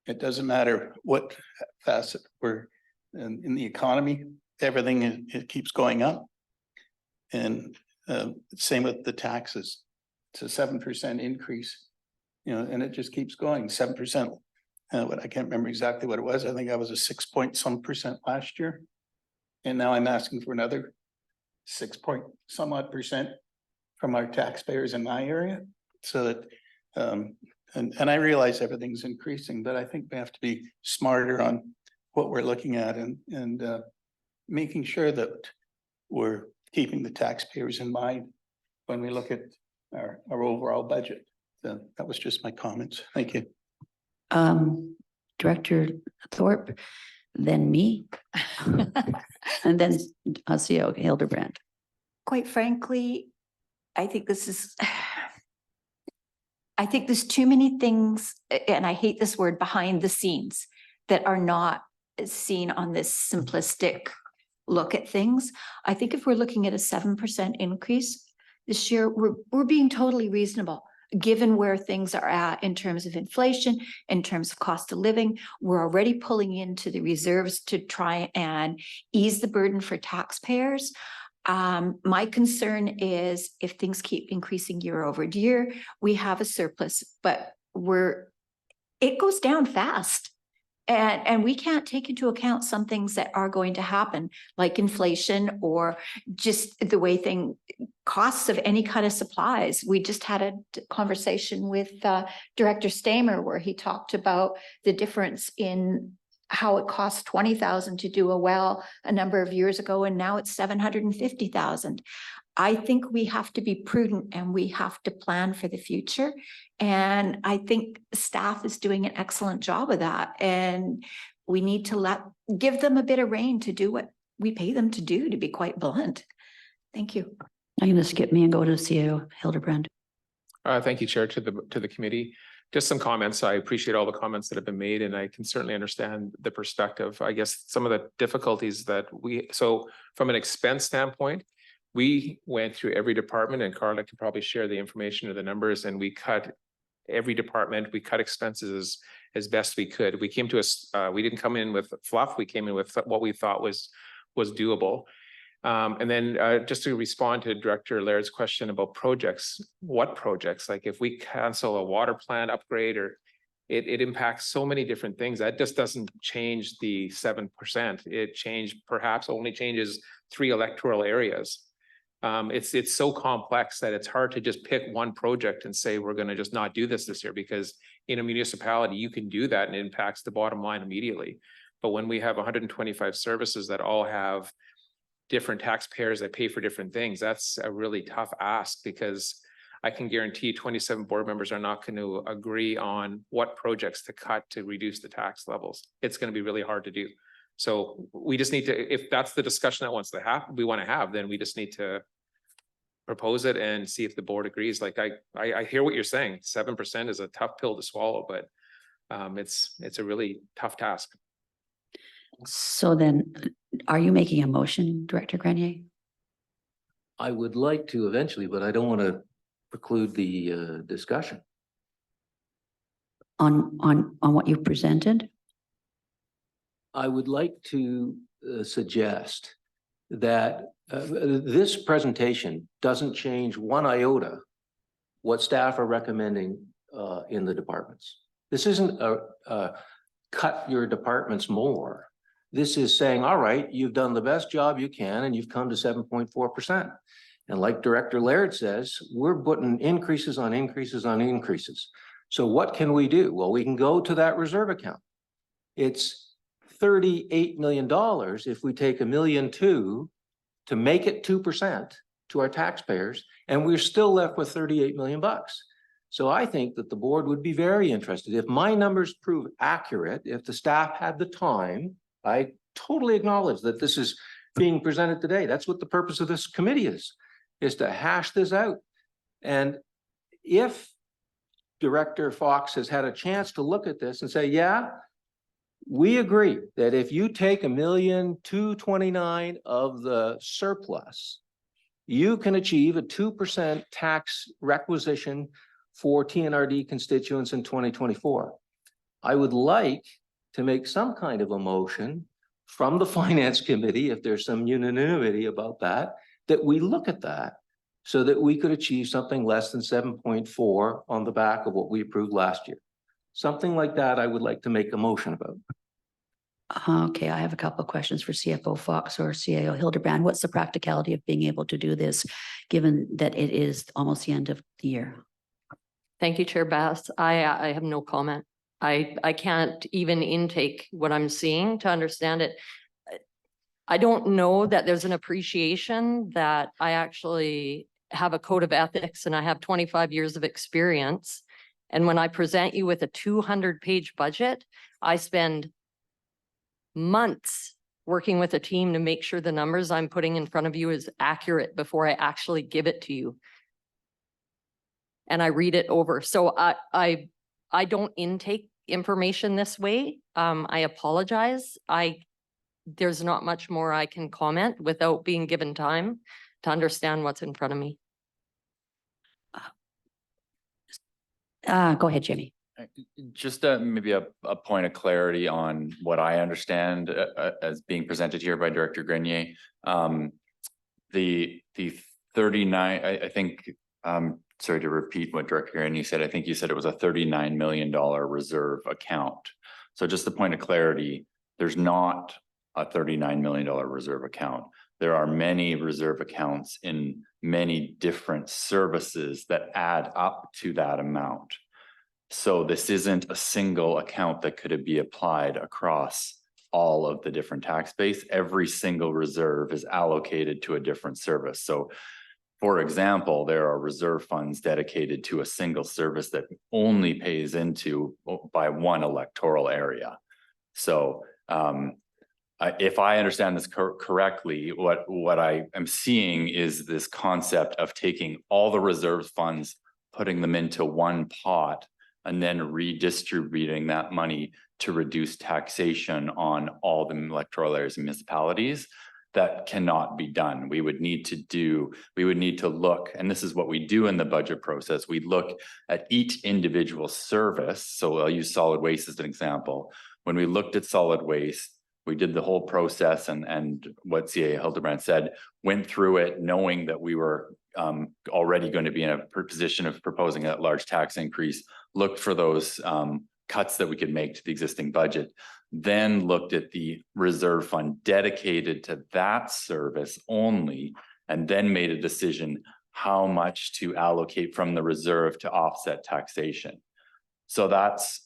It doesn't matter what facet we're in the economy, everything it keeps going up. And same with the taxes. It's a 7% increase, and it just keeps going 7%. But I can't remember exactly what it was. I think I was a 6-point-some% last year. And now I'm asking for another 6-point-some-odd% from our taxpayers in my area. So that, and I realize everything's increasing, but I think we have to be smarter on what we're looking at and making sure that we're keeping the taxpayers in mind when we look at our overall budget. So that was just my comments. Thank you. Director Thorpe, then me, and then CEO Hildebrand. Quite frankly, I think there's too many things, and I hate this word, behind the scenes that are not seen on this simplistic look at things. I think if we're looking at a 7% increase this year, we're being totally reasonable, given where things are at in terms of inflation, in terms of cost of living. We're already pulling into the reserves to try and ease the burden for taxpayers. My concern is if things keep increasing year over year, we have a surplus, but it goes down fast. And we can't take into account some things that are going to happen, like inflation or just the way costs of any kind of supplies. We just had a conversation with Director Stamer where he talked about the difference in how it cost $20,000 to do a well a number of years ago, and now it's $750,000. I think we have to be prudent and we have to plan for the future. And I think staff is doing an excellent job of that. And we need to give them a bit of rein to do what we pay them to do, to be quite blunt. Thank you. I'm going to skip me and go to CEO Hildebrand. Thank you, Chair, to the committee. Just some comments. I appreciate all the comments that have been made, and I can certainly understand the perspective. I guess some of the difficulties that so from an expense standpoint, we went through every department, and Carla can probably share the information or the numbers, and we cut every department, we cut expenses as best we could. We came to we didn't come in with fluff, we came in with what we thought was doable. And then just to respond to Director Laird's question about projects, what projects? Like if we cancel a water plant upgrade, or it impacts so many different things, that just doesn't change the 7%. It perhaps only changes 3 electoral areas. It's so complex that it's hard to just pick one project and say, we're going to just not do this year, because in a municipality, you can do that and it impacts the bottom line immediately. But when we have 125 services that all have different taxpayers that pay for different things, that's a really tough ask, because I can guarantee 27 board members are not going to agree on what projects to cut to reduce the tax levels. It's going to be really hard to do. So we just need to, if that's the discussion that we want to have, then we just need to propose it and see if the board agrees. Like I hear what you're saying. 7% is a tough pill to swallow, but it's a really tough task. So then, are you making a motion, Director Grenier? I would like to eventually, but I don't want to preclude the discussion. On what you presented? I would like to suggest that this presentation doesn't change one iota what staff are recommending in the departments. This isn't a cut your departments more. This is saying, all right, you've done the best job you can and you've come to 7.4%. And like Director Laird says, we're putting increases on increases on increases. So what can we do? Well, we can go to that reserve account. It's $38 million if we take $1.2 million to make it 2% to our taxpayers, and we're still left with $38 million. So I think that the board would be very interested. If my numbers prove accurate, if the staff had the time, I totally acknowledge that this is being presented today. That's what the purpose of this committee is to hash this out. And if Director Fox has had a chance to look at this and say, yeah, we agree that if you take $1,229,000 of the surplus, you can achieve a 2% tax requisition for TNRD constituents in 2024. I would like to make some kind of a motion from the Finance Committee, if there's some unanimity about that, that we look at that so that we could achieve something less than 7.4 on the back of what we approved last year. Something like that I would like to make a motion about. Okay, I have a couple of questions for CFO Fox or CAO Hildebrand. What's the practicality of being able to do this, given that it is almost the end of the year? Thank you, Chair Bass. I have no comment. I can't even intake what I'm seeing to understand it. I don't know that there's an appreciation that I actually have a code of ethics and I have 25 years of experience. And when I present you with a 200-page budget, I spend months working with a team to make sure the numbers I'm putting in front of you is accurate before I actually give it to you. And I read it over. So I don't intake information this way. I apologize. There's not much more I can comment without being given time to understand what's in front of me. Go ahead, Jimmy. Just maybe a point of clarity on what I understand as being presented here by Director Grenier. The 39, I think, sorry to repeat what Director Grenier said, I think you said it was a $39 million reserve account. So just a point of clarity, there's not a $39 million reserve account. There are many reserve accounts in many different services that add up to that amount. So this isn't a single account that could be applied across all of the different tax base. Every single reserve is allocated to a different service. So for example, there are reserve funds dedicated to a single service that only pays into by one electoral area. So if I understand this correctly, what I am seeing is this concept of taking all the reserve funds, putting them into one pot and then redistributing that money to reduce taxation on all the electoral areas and municipalities. That cannot be done. We would need to look, and this is what we do in the budget process. We look at each individual service. So I'll use solid waste as an example. When we looked at solid waste, we did the whole process and what CA Hildebrand said, went through it knowing that we were already going to be in a position of proposing a large tax increase, looked for those cuts that we could make to the existing budget, then looked at the reserve fund dedicated to that service only, and then made a decision how much to allocate from the reserve to offset taxation. So that's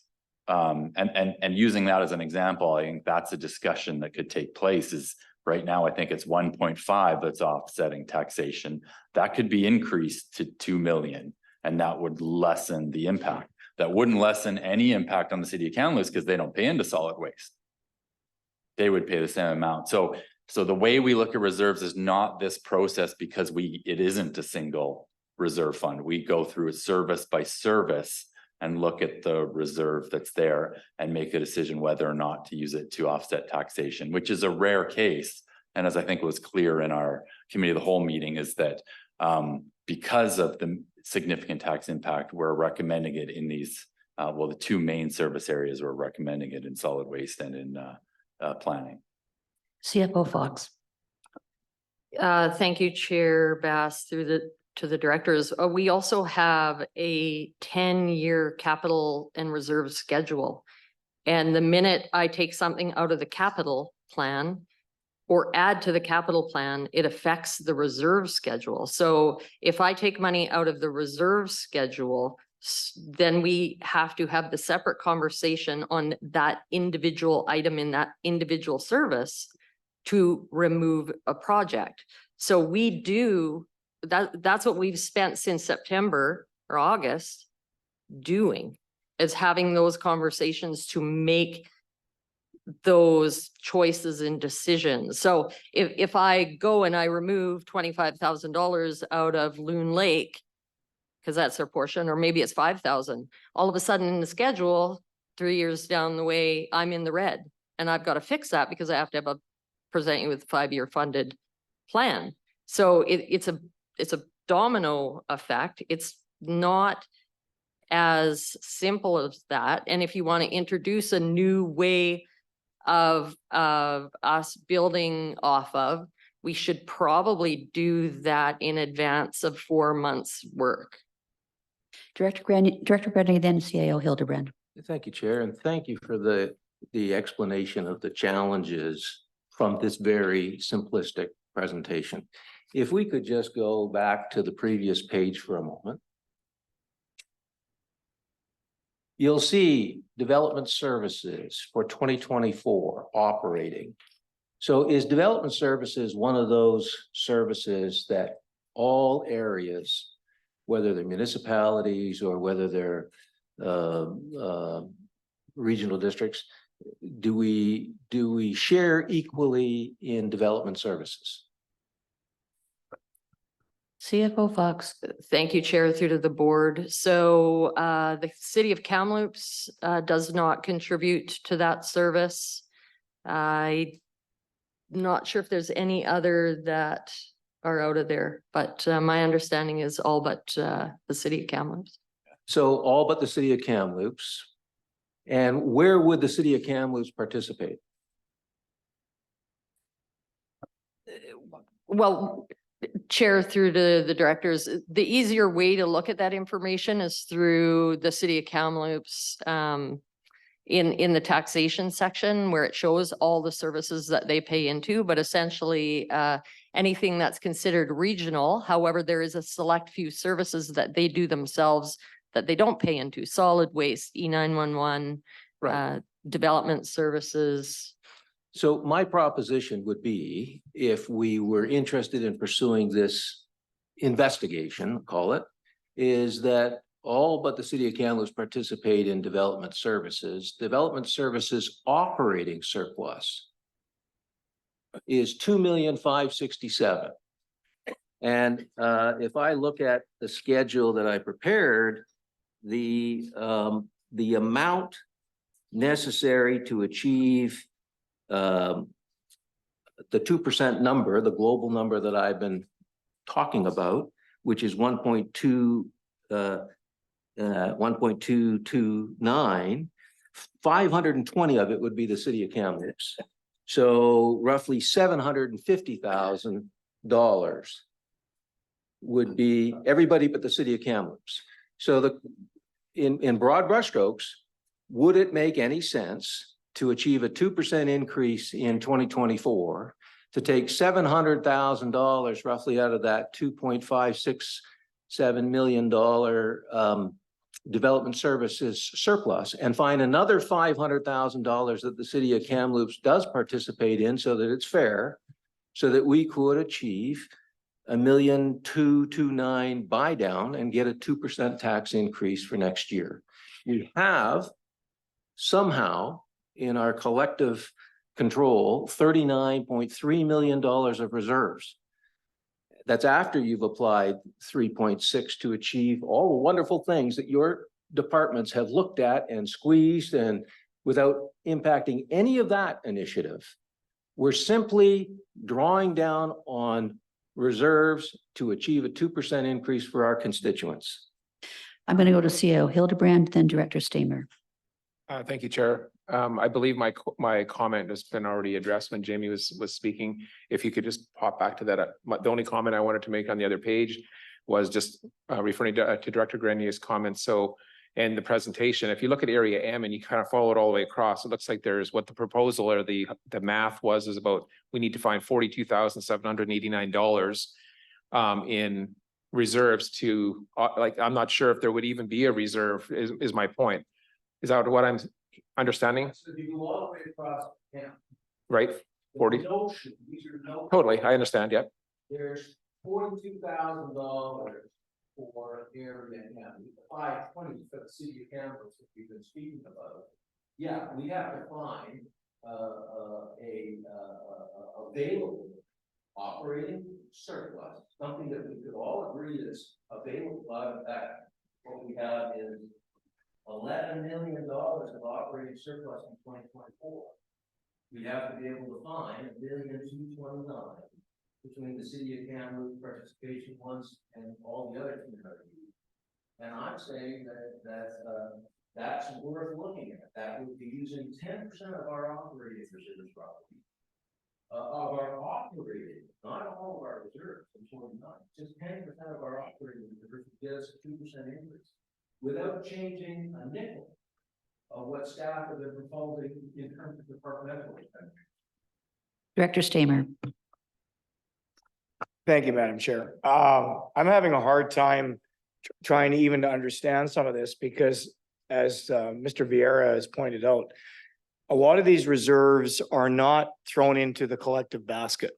and using that as an example, I think that's a discussion that could take place. Is right now I think it's 1.5 that's offsetting taxation. That could be increased to 2 million, and that would lessen the impact. That wouldn't lessen any impact on the city of Kamloops because they don't pay into solid waste. They would pay the same amount. So the way we look at reserves is not this process because it isn't a single reserve fund. We go through it service by service and look at the reserve that's there and make a decision whether or not to use it to offset taxation, which is a rare case. And as I think was clear in our committee of the whole meeting, is that because of the significant tax impact, we're recommending it in these, the two main service areas, we're recommending it in solid waste and in planning. CFO Fox. Thank you, Chair Bass, to the directors. We also have a 10-year capital and reserve schedule. And the minute I take something out of the capital plan or add to the capital plan, it affects the reserve schedule. So if I take money out of the reserve schedule, then we have to have the separate conversation on that individual item in that individual service to remove a project. So we do that's what we've spent since September or August doing, is having those conversations to make those choices and decisions. So if I go and I remove $25,000 out of Loon Lake, because that's their portion, or maybe it's 5,000, all of a sudden in the schedule, 3 years down the way, I'm in the red, and I've got to fix that because I have to present you with a 5-year funded plan. So it's a domino effect. It's not as simple as that. And if you want to introduce a new way of us building off of, we should probably do that in advance of 4 months' work. Director Grundy, then CAO Hildebrand. Thank you, Chair, and thank you for the explanation of the challenges from this very simplistic presentation. If we could just go back to the previous page for a moment. You'll see development services for 2024 operating. So is development services one of those services that all areas, whether they're municipalities or whether they're regional districts, do we share equally in development services? CFO Fox. Thank you, Chair, through to the board. So the city of Kamloops does not contribute to that service. I'm not sure if there's any other that are out of there, but my understanding is all but the city of Kamloops. So all but the city of Kamloops. And where would the city of Kamloops participate? Well, Chair, through to the directors, the easier way to look at that information is through the city of Kamloops in the taxation section, where it shows all the services that they pay into, but essentially anything that's considered regional. However, there is a select few services that they do themselves that they don't pay into: solid waste, E911, Right. Development services. So my proposition would be, if we were interested in pursuing this investigation, call it, is that all but the city of Kamloops participate in development services. Development services operating surplus is $2,567,000. And if I look at the schedule that I prepared, the amount necessary to achieve the 2% number, the global number that I've been talking about, which is 1.229, 520 of it would be the city of Kamloops. So roughly $750,000 would be everybody but the city of Kamloops. So in broad brushstrokes, would it make any sense to achieve a 2% increase in 2024 to take $700,000 roughly out of that $2.567 million development services surplus and find another $500,000 that the city of Kamloops does participate in so that it's fair, so that we could achieve $1,229,000 buy down and get a 2% tax increase for next year? We have somehow in our collective control $39.3 million of reserves. That's after you've applied 3.6 to achieve all the wonderful things that your departments have looked at and squeezed, and without impacting any of that initiative, we're simply drawing down on reserves to achieve a 2% increase for our constituents. I'm going to go to CAO Hildebrand, then Director Stamer. Thank you, Chair. I believe my comment has been already addressed when Jamie was speaking. If you could just pop back to that. The only comment I wanted to make on the other page was just referring to Director Grenier's comments. So, in the presentation, if you look at area M and you kind of follow it all the way across, it looks like there's what the proposal or the math is about. We need to find $42,789 in reserves to I'm not sure if there would even be a reserve is my point. Is that what I'm understanding? So if you go all the way across, yeah. Right, 40. These are no. Totally, I understand, yeah. There's $42,000 for area M, 520 for the city of Kamloops that we've been speaking about. Yeah, we have to find available operating surplus, something that we could all agree is available out of that. What we have is $11 million of operating surplus in 2024. We have to be able to find $1,229,000 between the city of Kamloops participation ones and all the other communities. And I'm saying that's worth looking at. That would be using 10% of our operating reserves probably. Of our operating, not all of our reserves in 29, just 10% of our operating reserves would get us a 2% increase without changing a nickel of what staff have been proposing in terms of departmental expenditure. Director Stamer. Thank you, Madam Chair. I'm having a hard time trying to even understand some of this because as Mr. Vieira has pointed out, a lot of these reserves are not thrown into the collective basket.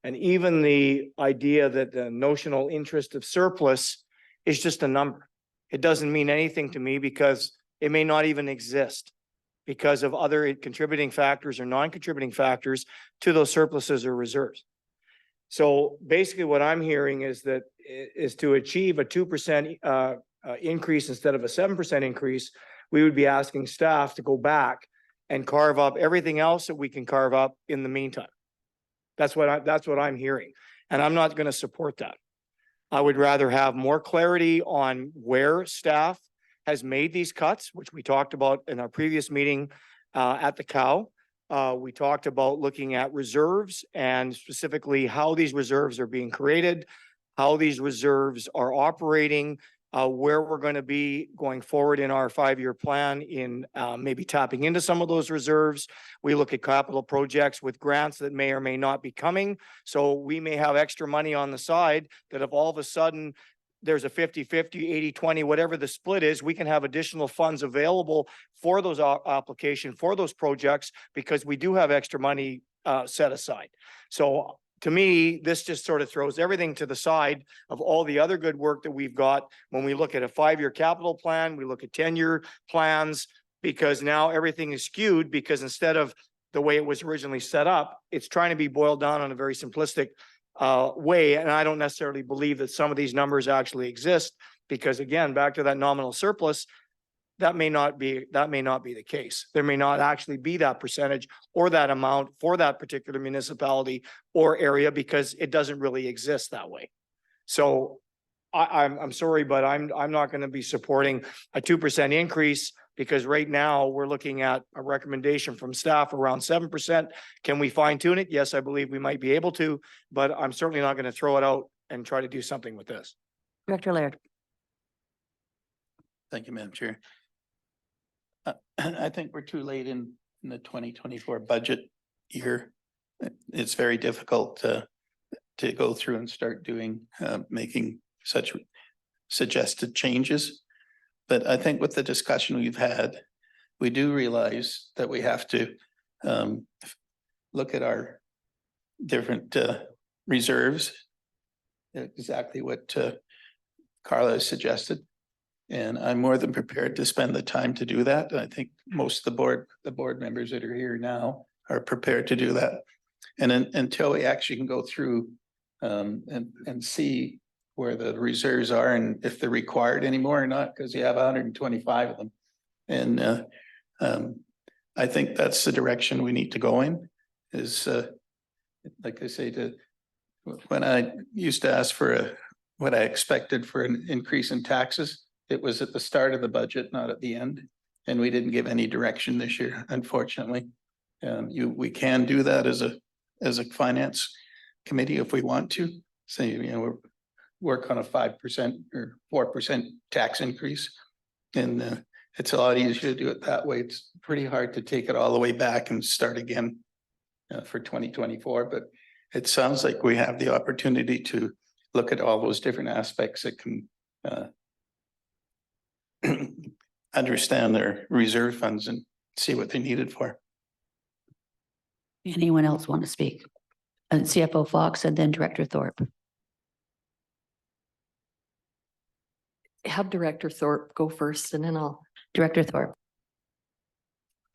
And even the idea that the notional interest of surplus is just a number. It doesn't mean anything to me because it may not even exist because of other contributing factors or non-contributing factors to those surpluses or reserves. So basically what I'm hearing is that is to achieve a 2% increase instead of a 7% increase, we would be asking staff to go back and carve up everything else that we can carve up in the meantime. That's what I'm hearing. And I'm not going to support that. I would rather have more clarity on where staff has made these cuts, which we talked about in our previous meeting at the COW. We talked about looking at reserves and specifically how these reserves are being created, how these reserves are operating, where we're going to be going forward in our 5-year plan in maybe tapping into some of those reserves. We look at capital projects with grants that may or may not be coming. So we may have extra money on the side that if all of a sudden there's a 50-50, 80-20, whatever the split is, we can have additional funds available for those application, for those projects, because we do have extra money set aside. So to me, this just sort of throws everything to the side of all the other good work that we've got when we look at a 5-year capital plan, we look at 10-year plans, because now everything is skewed because instead of the way it was originally set up, it's trying to be boiled down on a very simplistic way. And I don't necessarily believe that some of these numbers actually exist, because again, back to that nominal surplus, that may not be the case. There may not actually be that percentage or that amount for that particular municipality or area, because it doesn't really exist that way. So I'm sorry, but I'm not going to be supporting a 2% increase, because right now we're looking at a recommendation from staff around 7%. Can we fine tune it? Yes, I believe we might be able to, but I'm certainly not going to throw it out and try to do something with this. Director Laird. Thank you, Madam Chair. I think we're too late in the 2024 budget year. It's very difficult to go through and start doing, making such suggested changes. But I think with the discussion we've had, we do realize that we have to look at our different reserves, exactly what Carla has suggested. And I'm more than prepared to spend the time to do that. I think most of the board members that are here now are prepared to do that. And then until we actually can go through and see where the reserves are and if they're required anymore or not, because you have 125 of them. And I think that's the direction we need to go in, is like I say, when I used to ask for what I expected for an increase in taxes, it was at the start of the budget, not at the end. And we didn't give any direction this year, unfortunately. We can do that as a finance committee if we want to. Say, we're work on a 5% or 4% tax increase. And it's a lot easier to do it that way. It's pretty hard to take it all the way back and start again for 2024. But it sounds like we have the opportunity to look at all those different aspects that can understand their reserve funds and see what they needed for. Anyone else want to speak? And CFO Fox and then Director Thorpe. Have Director Thorpe go first and then I'll. Director Thorpe.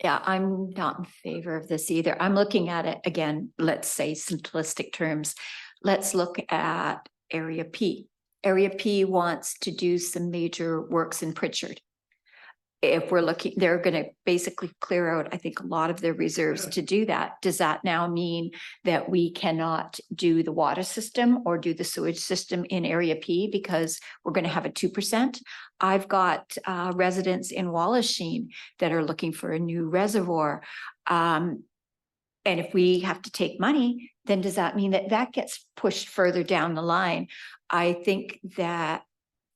Yeah, I'm not in favor of this either. I'm looking at it again, let's say simplistic terms. Let's look at Area P. Area P wants to do some major works in Pritchard. If we're looking, they're going to basically clear out, I think, a lot of their reserves to do that. Does that now mean that we cannot do the water system or do the sewage system in Area P because we're going to have a 2%? I've got residents in Wallachine that are looking for a new reservoir. And if we have to take money, then does that mean that that gets pushed further down the line? I think that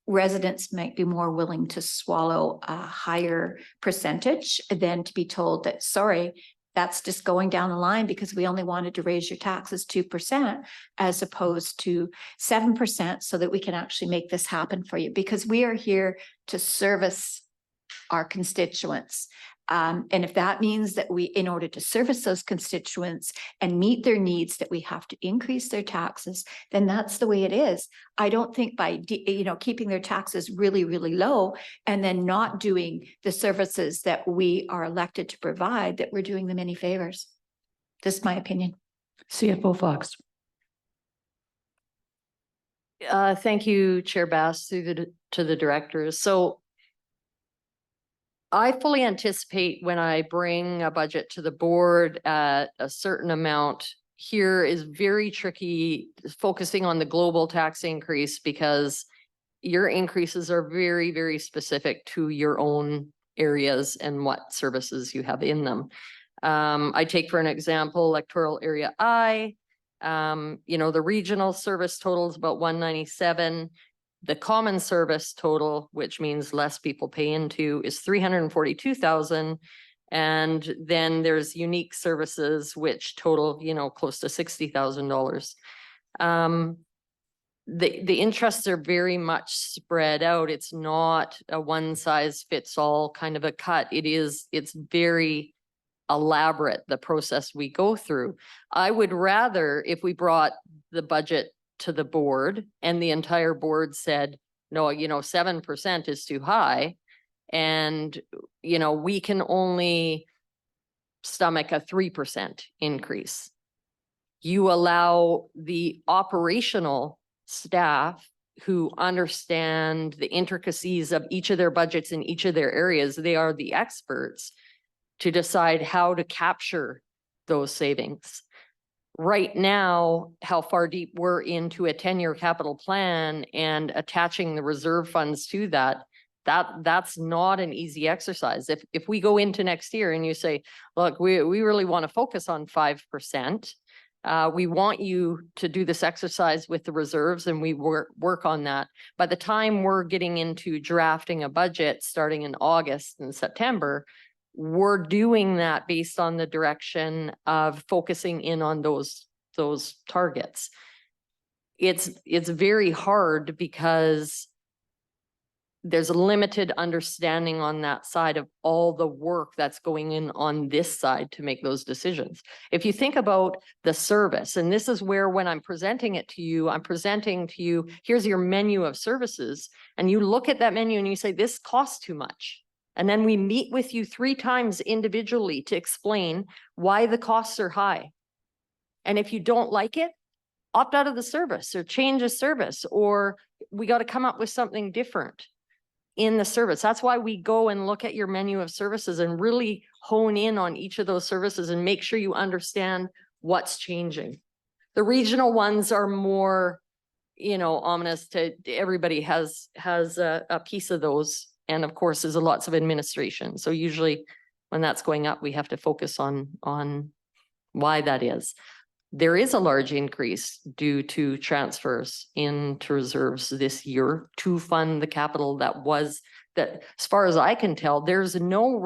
residents might be more willing to swallow a higher percentage than to be told that, sorry, that's just going down the line because we only wanted to raise your taxes 2% as opposed to 7% so that we can actually make this happen for you, because we are here to service our constituents. And if that means that we, in order to service those constituents and meet their needs, that we have to increase their taxes, then that's the way it is. I don't think by, keeping their taxes really, really low and then not doing the services that we are elected to provide, that we're doing them any favors. Just my opinion. CFO Fox. Thank you, Chair Bass, to the directors. So I fully anticipate when I bring a budget to the board at a certain amount, here is very tricky focusing on the global tax increase, because your increases are very, very specific to your own areas and what services you have in them. I take for an example, electoral area I, the regional service total is about 197. The common service total, which means less people pay into, is 342,000. And then there's unique services, which total, close to $60,000. The interests are very much spread out. It's not a one size fits all kind of a cut. It's very elaborate, the process we go through. I would rather, if we brought the budget to the board and the entire board said, no, 7% is too high. And, we can only stomach a 3% increase. You allow the operational staff who understand the intricacies of each of their budgets in each of their areas. They are the experts to decide how to capture those savings. Right now, how far deep we're into a 10-year capital plan and attaching the reserve funds to that's not an easy exercise. If we go into next year and you say, look, we really want to focus on 5%. We want you to do this exercise with the reserves, and we work on that. By the time we're getting into drafting a budget starting in August and September, we're doing that based on the direction of focusing in on those targets. It's very hard because there's a limited understanding on that side of all the work that's going in on this side to make those decisions. If you think about the service, and this is where when I'm presenting it to you, I'm presenting to you, here's your menu of services, and you look at that menu and you say, this costs too much. And then we meet with you 3 times individually to explain why the costs are high. And if you don't like it, opt out of the service or change a service, or we got to come up with something different in the service. That's why we go and look at your menu of services and really hone in on each of those services and make sure you understand what's changing. The regional ones are more, ominous to everybody has a piece of those. And of course, there's lots of administration. So usually when that's going up, we have to focus on why that is. There is a large increase due to transfers into reserves this year to fund the capital that, as far as I can tell, there's no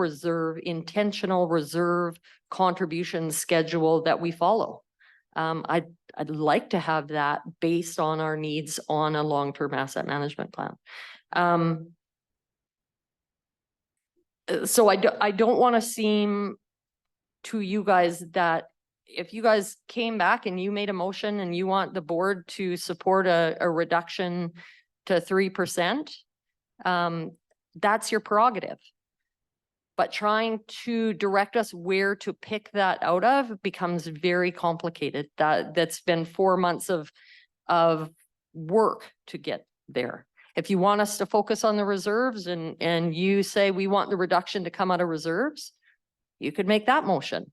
intentional reserve contribution schedule that we follow. I'd like to have that based on our needs on a long-term asset management plan. So I don't want to seem to you guys that if you guys came back and you made a motion and you want the board to support a reduction to 3%, that's your prerogative. But trying to direct us where to pick that out of becomes very complicated. That's been 4 months of work to get there. If you want us to focus on the reserves and you say we want the reduction to come out of reserves, you could make that motion.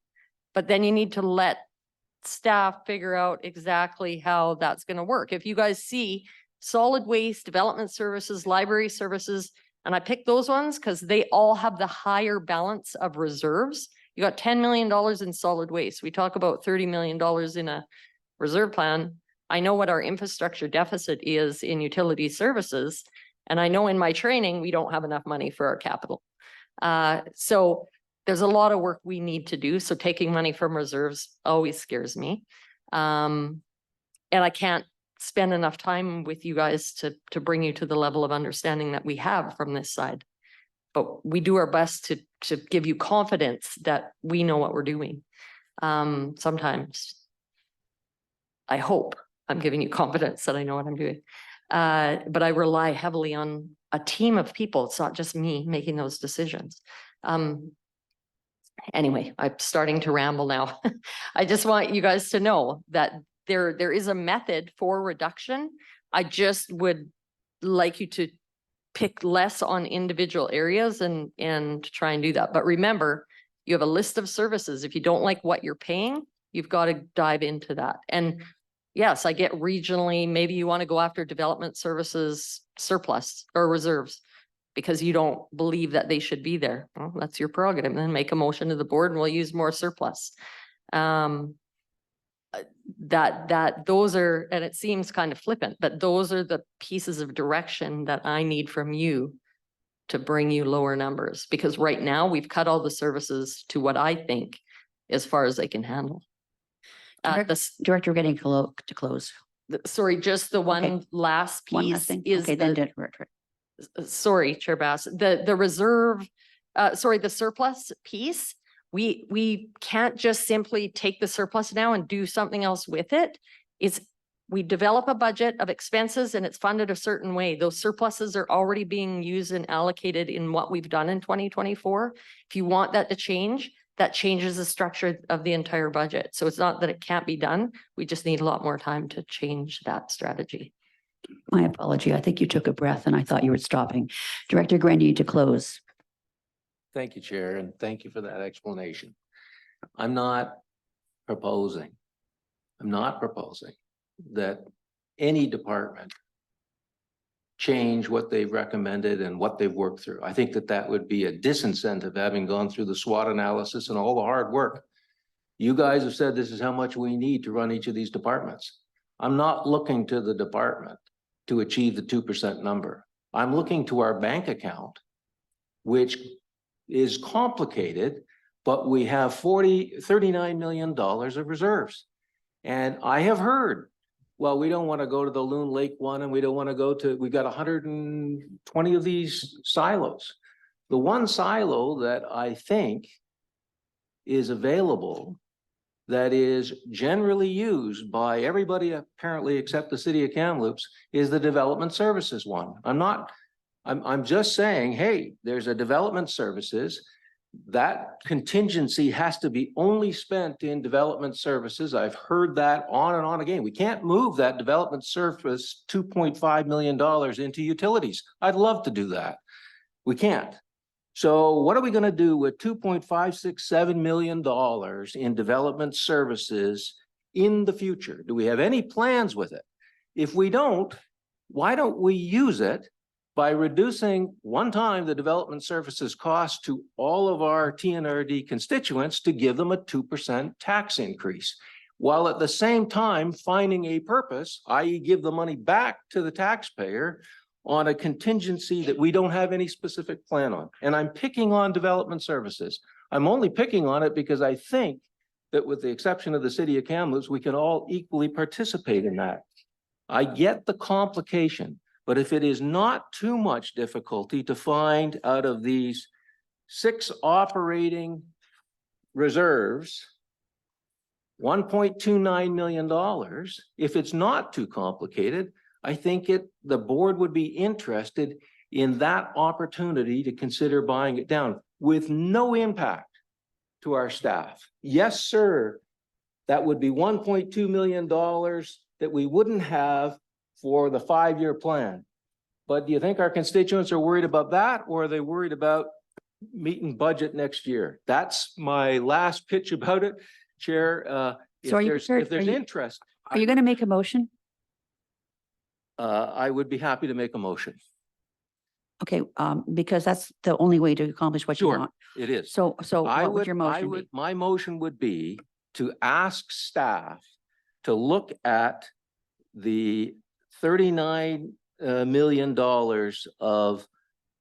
But then you need to let staff figure out exactly how that's going to work. If you guys see solid waste, development services, library services, and I picked those ones because they all have the higher balance of reserves. You got $10 million in solid waste. We talk about $30 million in a reserve plan. I know what our infrastructure deficit is in utility services. And I know in my training, we don't have enough money for our capital. So there's a lot of work we need to do. So taking money from reserves always scares me. And I can't spend enough time with you guys to bring you to the level of understanding that we have from this side. But we do our best to give you confidence that we know what we're doing. Sometimes I hope I'm giving you confidence that I know what I'm doing. But I rely heavily on a team of people. It's not just me making those decisions. Anyway, I'm starting to ramble now. I just want you guys to know that there is a method for reduction. I just would like you to pick less on individual areas and try and do that. But remember, you have a list of services. If you don't like what you're paying, you've got to dive into that. And yes, I get regionally, maybe you want to go after development services surplus or reserves because you don't believe that they should be there. Well, that's your prerogative. And then make a motion to the board and we'll use more surplus. Those are, and it seems kind of flippant, but those are the pieces of direction that I need from you to bring you lower numbers. Because right now we've cut all the services to what I think as far as they can handle. Director, we're getting to close. Sorry, just the one last piece. One last thing. Is okay, then Director. Sorry, Chair Bass, the reserve, the surplus piece, we can't just simply take the surplus now and do something else with it. We develop a budget of expenses and it's funded a certain way. Those surpluses are already being used and allocated in what we've done in 2024. If you want that to change, that changes the structure of the entire budget. So it's not that it can't be done. We just need a lot more time to change that strategy. My apology. I think you took a breath and I thought you were stopping. Director Grandy to close. Thank you, Chair, and thank you for that explanation. I'm not proposing that any department change what they've recommended and what they've worked through. I think that that would be a disincentive, having gone through the SWOT analysis and all the hard work. You guys have said this is how much we need to run each of these departments. I'm not looking to the department to achieve the 2% number. I'm looking to our bank account, which is complicated, but we have $39 million of reserves. And I have heard, well, we don't want to go to the Loon Lake one, and we don't want to go to, we've got 120 of these silos. The one silo that I think is available, that is generally used by everybody apparently except the city of Kamloops, is the development services one. I'm just saying, hey, there's a development services. That contingency has to be only spent in development services. I've heard that on and on again. We can't move that development service $2.5 million into utilities. I'd love to do that. We can't. So what are we going to do with $2.567 million in development services in the future? Do we have any plans with it? If we don't, why don't we use it by reducing one time the development services cost to all of our TNRD constituents to give them a 2% tax increase, while at the same time finding a purpose, i.e. give the money back to the taxpayer on a contingency that we don't have any specific plan on. And I'm picking on development services. I'm only picking on it because I think that with the exception of the city of Kamloops, we can all equally participate in that. I get the complication. But if it is not too much difficulty to find out of these 6 operating reserves, $1.29 million, if it's not too complicated, I think the board would be interested in that opportunity to consider buying it down with no impact to our staff. Yes, sir. That would be $1.2 million that we wouldn't have for the 5-year plan. But do you think our constituents are worried about that, or are they worried about meeting budget next year? That's my last pitch about it, Chair. If So are you there's prepared- are you- interest, Are you going to make a motion? I would be happy to make a motion. Okay, because that's the only way to accomplish what you Sure. want. It is. So what would your motion be? My motion would be to ask staff to look at the $39 million of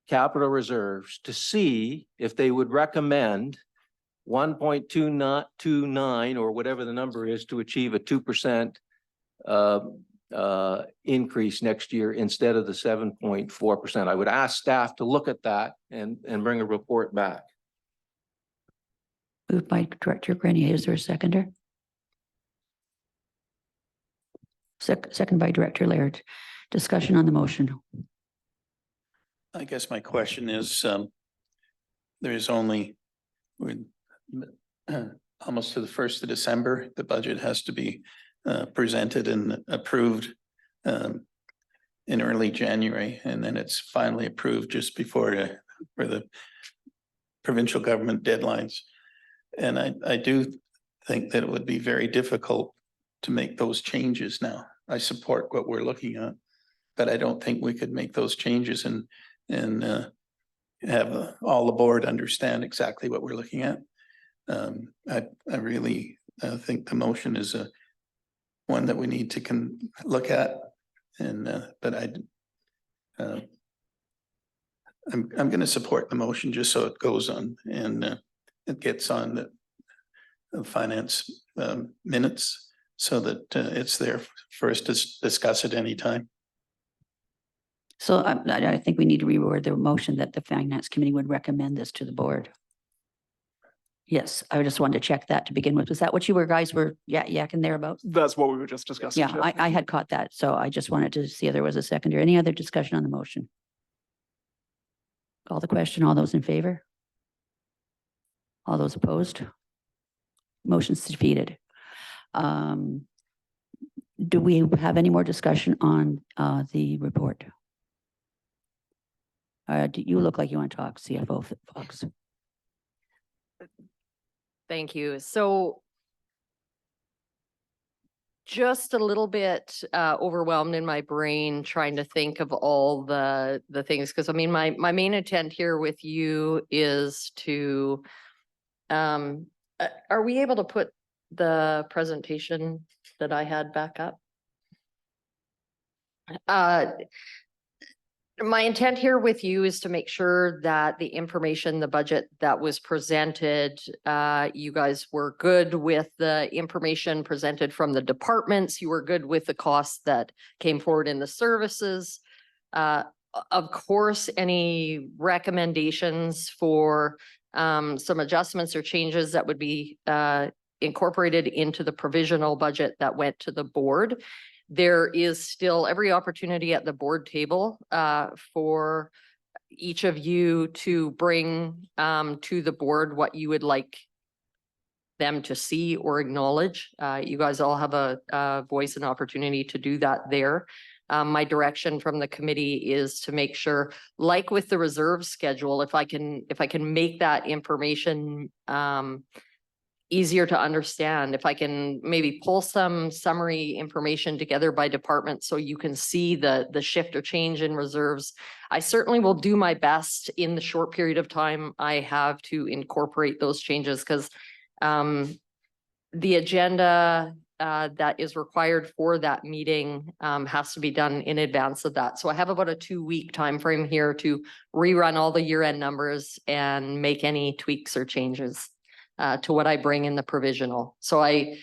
capital reserves to see if they would recommend 1.229 or whatever the number is to achieve a 2% increase next year instead of the 7.4%. I would ask staff to look at that and bring a report back. Moved by Director Grenier. Is there a seconder? Second by Director Laird. Discussion on the motion. I guess my question is, there's only, we're almost to the 1st of December, the budget has to be presented and approved in early January, and then it's finally approved just before for the provincial government deadlines. And I do think that it would be very difficult to make those changes now. I support what we're looking at, but I don't think we could make those changes and have all the board understand exactly what we're looking at. I really think the motion is one that we need to look at, and but I'm going to support the motion just so it goes on and it gets on the finance minutes so that it's there for us to discuss at any time. So I think we need to reword the motion that the Finance Committee would recommend this to the board. Yes, I just wanted to check that to begin with. Was that what you guys were yakking there about? That's what we were just discussing. Yeah, Chair. I had caught that. So I just wanted to see if there was a seconder. Any other discussion on the motion? Call the question. All those in favor? All those opposed? Motion's defeated. Do we have any more discussion on the report? Do you look like you want to talk, CFO Fox? Thank you. So just a little bit overwhelmed in my brain trying to think of all the things, because I mean, my main intent here with you is to, are we able to put the presentation that I had back up? My intent here with you is to make sure that the information, the budget that was presented, you guys were good with the information presented from the departments. You were good with the costs that came forward in the services. Of course, any recommendations for some adjustments or changes that would be incorporated into the provisional budget that went to the board. There is still every opportunity at the board table for each of you to bring to the board what you would like them to see or acknowledge. You guys all have a voice and opportunity to do that there. My direction from the committee is to make sure, like with the reserve schedule, if I can make that information easier to understand, if I can maybe pull some summary information together by department so you can see the shift or change in reserves. I certainly will do my best in the short period of time I have to incorporate those changes, because the agenda that is required for that meeting has to be done in advance of that. So I have about a 2-week time frame here to rerun all the year-end numbers and make any tweaks or changes to what I bring in the provisional. So I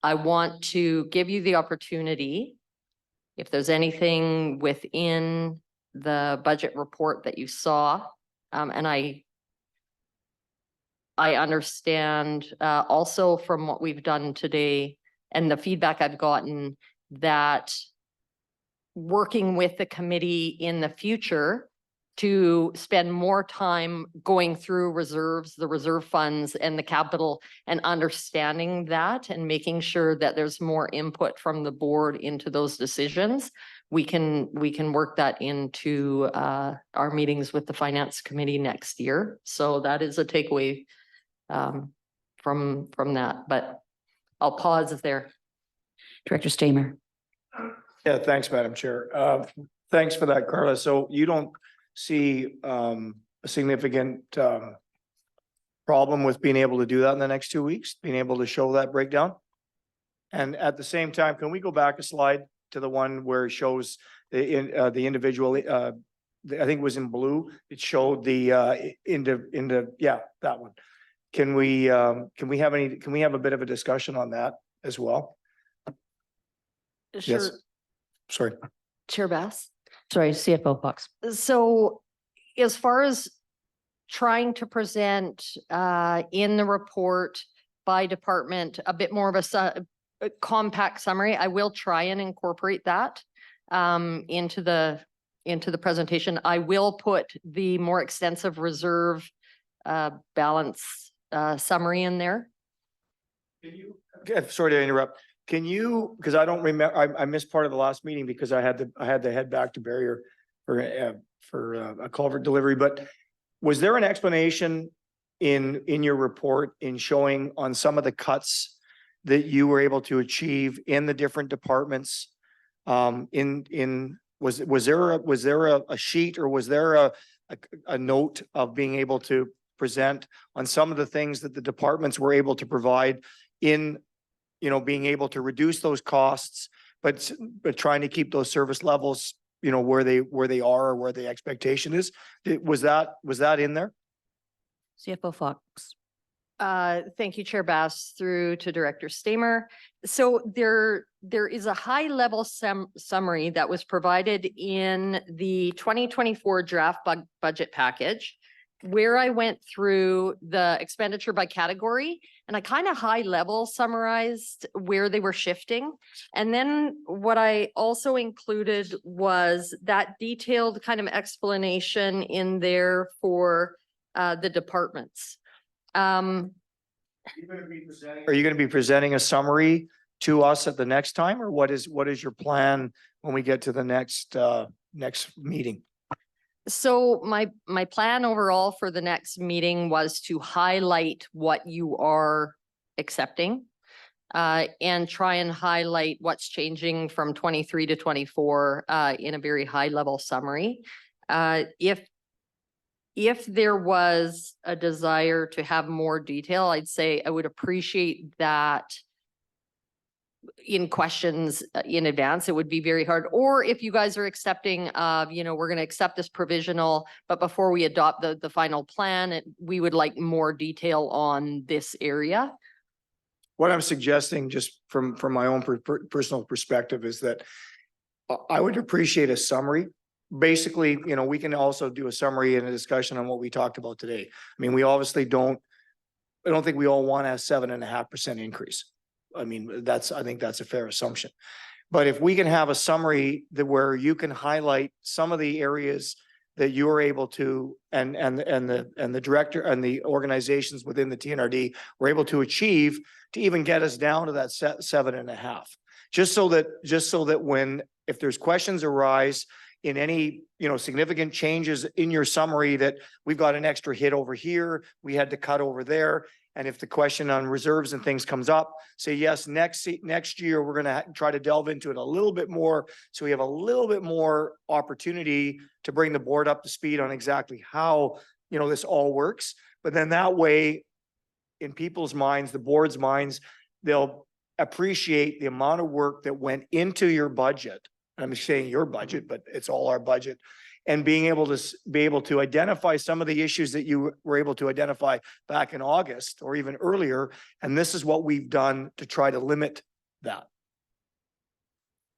want to give you the opportunity, if there's anything within the budget report that you saw, and I understand also from what we've done today and the feedback I've gotten, that working with the committee in the future to spend more time going through reserves, the reserve funds and the capital, and understanding that and making sure that there's more input from the board into those decisions. We can work that into our meetings with the finance committee next year. So that is a takeaway from that, but I'll pause there. Director Stamer. Yeah, thanks, Madam Chair. Thanks for that, Carla. So you don't see a significant problem with being able to do that in the next 2 weeks, being able to show that breakdown? And at the same time, can we go back a slide to the one where it shows the individual, I think it was in blue, it showed the yeah, that one. Can we have a bit of a discussion on that as well? Sure. Yes. Sorry. Chair Bass. Sorry, CFO Fox. So as far as trying to present in the report by department, a bit more of a compact summary, I will try and incorporate that into the presentation. I will put the more extensive reserve balance summary in there. Sorry to interrupt. Can you, because I don't remember, I missed part of the last meeting because I had to head back to Barrier for a culvert delivery, but was there an explanation in your report in showing on some of the cuts that you were able to achieve in the different departments? Was there a sheet, or was there a note of being able to present on some of the things that the departments were able to provide in, being able to reduce those costs, but trying to keep those service levels, where they are or where the expectation is? Was that in there? CFO Fox. Thank you, Chair Bass, through to Director Stamer. So there is a high level summary that was provided in the 2024 draft budget package, where I went through the expenditure by category, and I kind of high level summarized where they were shifting. And then what I also included was that detailed kind of explanation in there for the departments. Are you gonna be presenting a summary to us at the next time, or what is your plan when we get to the next meeting? So my plan overall for the next meeting was to highlight what you are accepting. And try and highlight what's changing from 23 to 24 in a very high level summary. If there was a desire to have more detail, I'd say I would appreciate that in questions in advance. It would be very hard. Or if you guys are accepting, we're going to accept this provisional, but before we adopt the final plan, we would like more detail on this area. What I'm suggesting, just from my own personal perspective, is that I would appreciate a summary. Basically, we can also do a summary and a discussion on what we talked about today. I mean, we obviously I don't think we all want a 7.5% increase. I mean, I think that's a fair assumption. But if we can have a summary where you can highlight some of the areas that you are able to, and the director and the organizations within the TNRD were able to achieve to even get us down to that 7.5. Just so that if there's questions arise in any, significant changes in your summary, that we've got an extra hit over here, we had to cut over there. And if the question on reserves and things comes up, say, yes, next year, we're going to try to delve into it a little bit more. So we have a little bit more opportunity to bring the board up to speed on exactly how, this all works. But then that way, in people's minds, the board's minds, they'll appreciate the amount of work that went into your budget. I'm saying your budget, but it's all our budget. And being able to identify some of the issues that you were able to identify back in August or even earlier. And this is what we've done to try to limit that.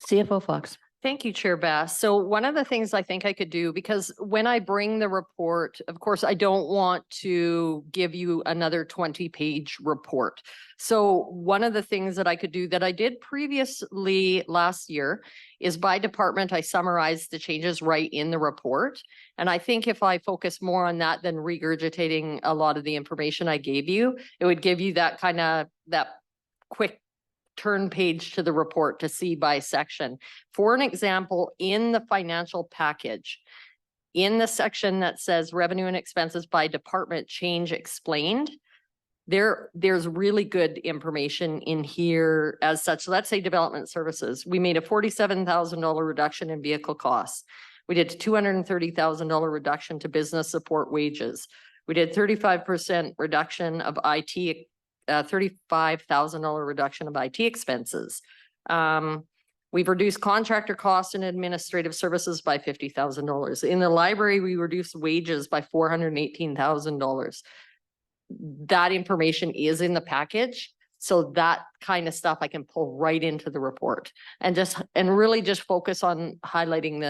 CFO Fox. Thank you, Chair Bass. So one of the things I think I could do, because when I bring the report, of course, I don't want to give you another 20-page report. So one of the things that I could do that I did previously last year is by department, I summarized the changes right in the report. And I think if I focus more on that than regurgitating a lot of the information I gave you, it would give you that quick turn page to the report to see by section. For an example, in the financial package, in the section that says revenue and expenses by department change explained, there's really good information in here as such. So let's say development services. We made a $47,000 reduction in vehicle costs. We did a $230,000 reduction to business support wages. We did 35% reduction of IT, $35,000 reduction of IT expenses. We've reduced contractor costs and administrative services by $50,000. In the library, we reduced wages by $418,000. That information is in the package. So that kind of stuff I can pull right into the report and really just focus on highlighting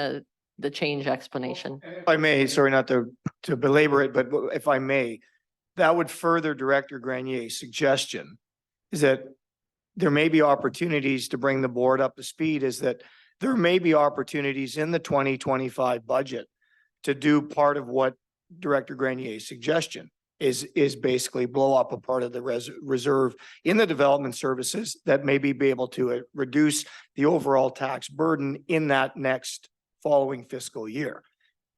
the change explanation. If I may, sorry not to belabor it, but if I may, that would further Director Granier's suggestion is that there may be opportunities to bring the board up to speed, is that there may be opportunities in the 2025 budget to do part of what Director Granier's suggestion is basically blow up a part of the reserve in the development services that maybe be able to reduce the overall tax burden in that next following fiscal year.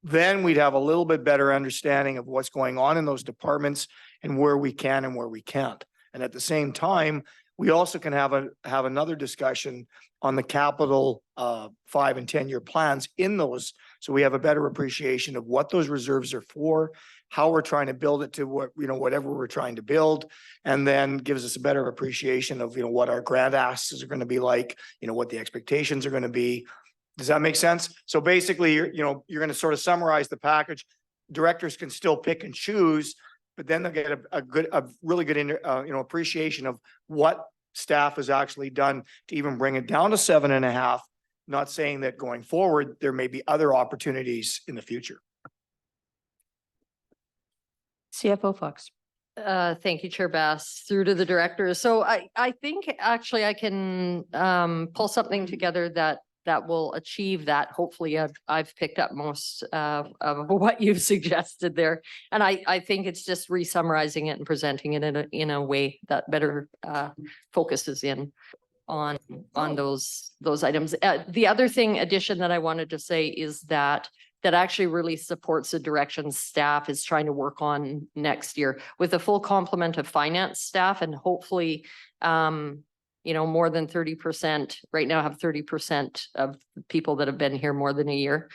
Then we'd have a little bit better understanding of what's going on in those departments and where we can and where we can't. And at the same time, we also can have another discussion on the capital 5 and 10-year plans in those. So we have a better appreciation of what those reserves are for, how we're trying to build it to whatever we're trying to build, and then gives us a better appreciation of, what our grant asks are going to be like, what the expectations are going to be. Does that make sense? So basically, you're going to sort of summarize the package. Directors can still pick and choose, but then they'll get a really good appreciation of what staff has actually done to even bring it down to 7.5. Not saying that going forward, there may be other opportunities in the future. CFO Fox. Thank you, Chair Bass, through to the directors. So I think actually I can pull something together that that will achieve that. Hopefully, I've picked up most of what you've suggested there. And I think it's just re-summarizing it and presenting it in a way that better focuses in on those items. The other addition that I wanted to say is that actually really supports the direction staff is trying to work on next year with a full complement of finance staff, and hopefully, more than 30%, right now have 30% of people that have been here more than a year.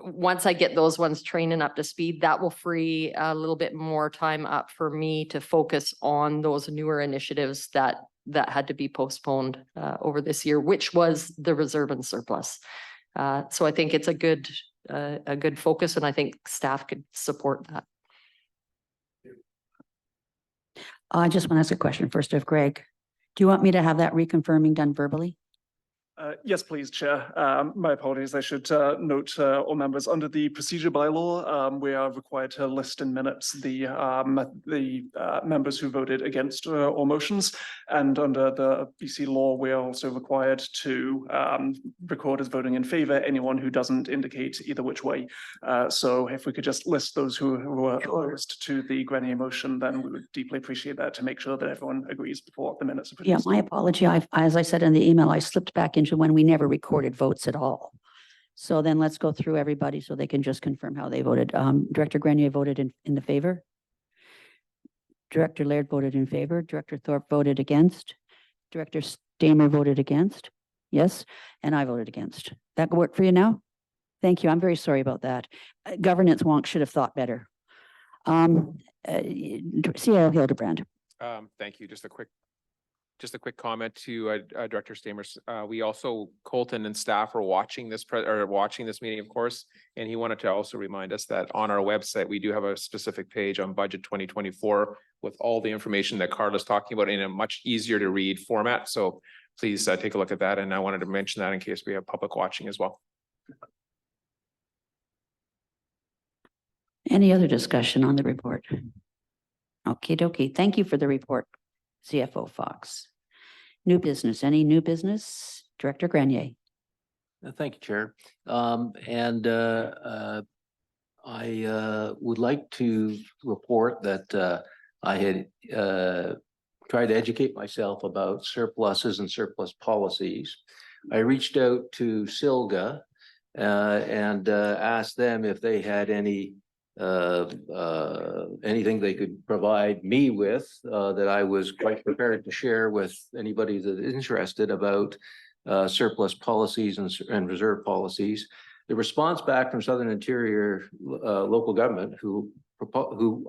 Once I get those ones training up to speed, that will free a little bit more time up for me to focus on those newer initiatives that had to be postponed over this year, which was the reserve and surplus. So I think it's a good focus, and I think staff could support that. I just want to ask a question first of Greg. Do you want me to have that reconfirming done verbally? Yes, please, Chair. My apologies. I should note, all members, under the procedure bylaw, we are required to list in minutes the members who voted against all motions. And under the BC law, we are also required to record as voting in favour anyone who doesn't indicate either which way. So if we could just list those who were opposed to the Grenier motion, then we would deeply appreciate that to make sure that everyone agrees before the minutes are produced. Yeah, my apology. As I said in the email, I slipped back into when we never recorded votes at all. So then let's go through everybody so they can just confirm how they voted. Director Grenier voted in the favor. Director Laird voted in favor. Director Thorpe voted against. Director Stamer voted against. Yes, and I voted against. That work for you now? Thank you. I'm very sorry about that. Governance wonk should have thought better. CL Hildebrand. Thank you. Just a quick comment to Director Stamers. We also, Colton and staff are watching this meeting, of course, and he wanted to also remind us that on our website, we do have a specific page on budget 2024 with all the information that Carla's talking about in a much easier to read format. So please take a look at that. And I wanted to mention that in case we have public watching as well. Any other discussion on the report? Okie dokie. Thank you for the report, CFO Fox. New business, any new business? Director Grenier. Thank you, Chair. I would like to report that I had tried to educate myself about surpluses and surplus policies. I reached out to Silga and asked them if they had anything they could provide me with that I was quite prepared to share with anybody that is interested about surplus policies and reserve policies. The response back from Southern Interior local government, who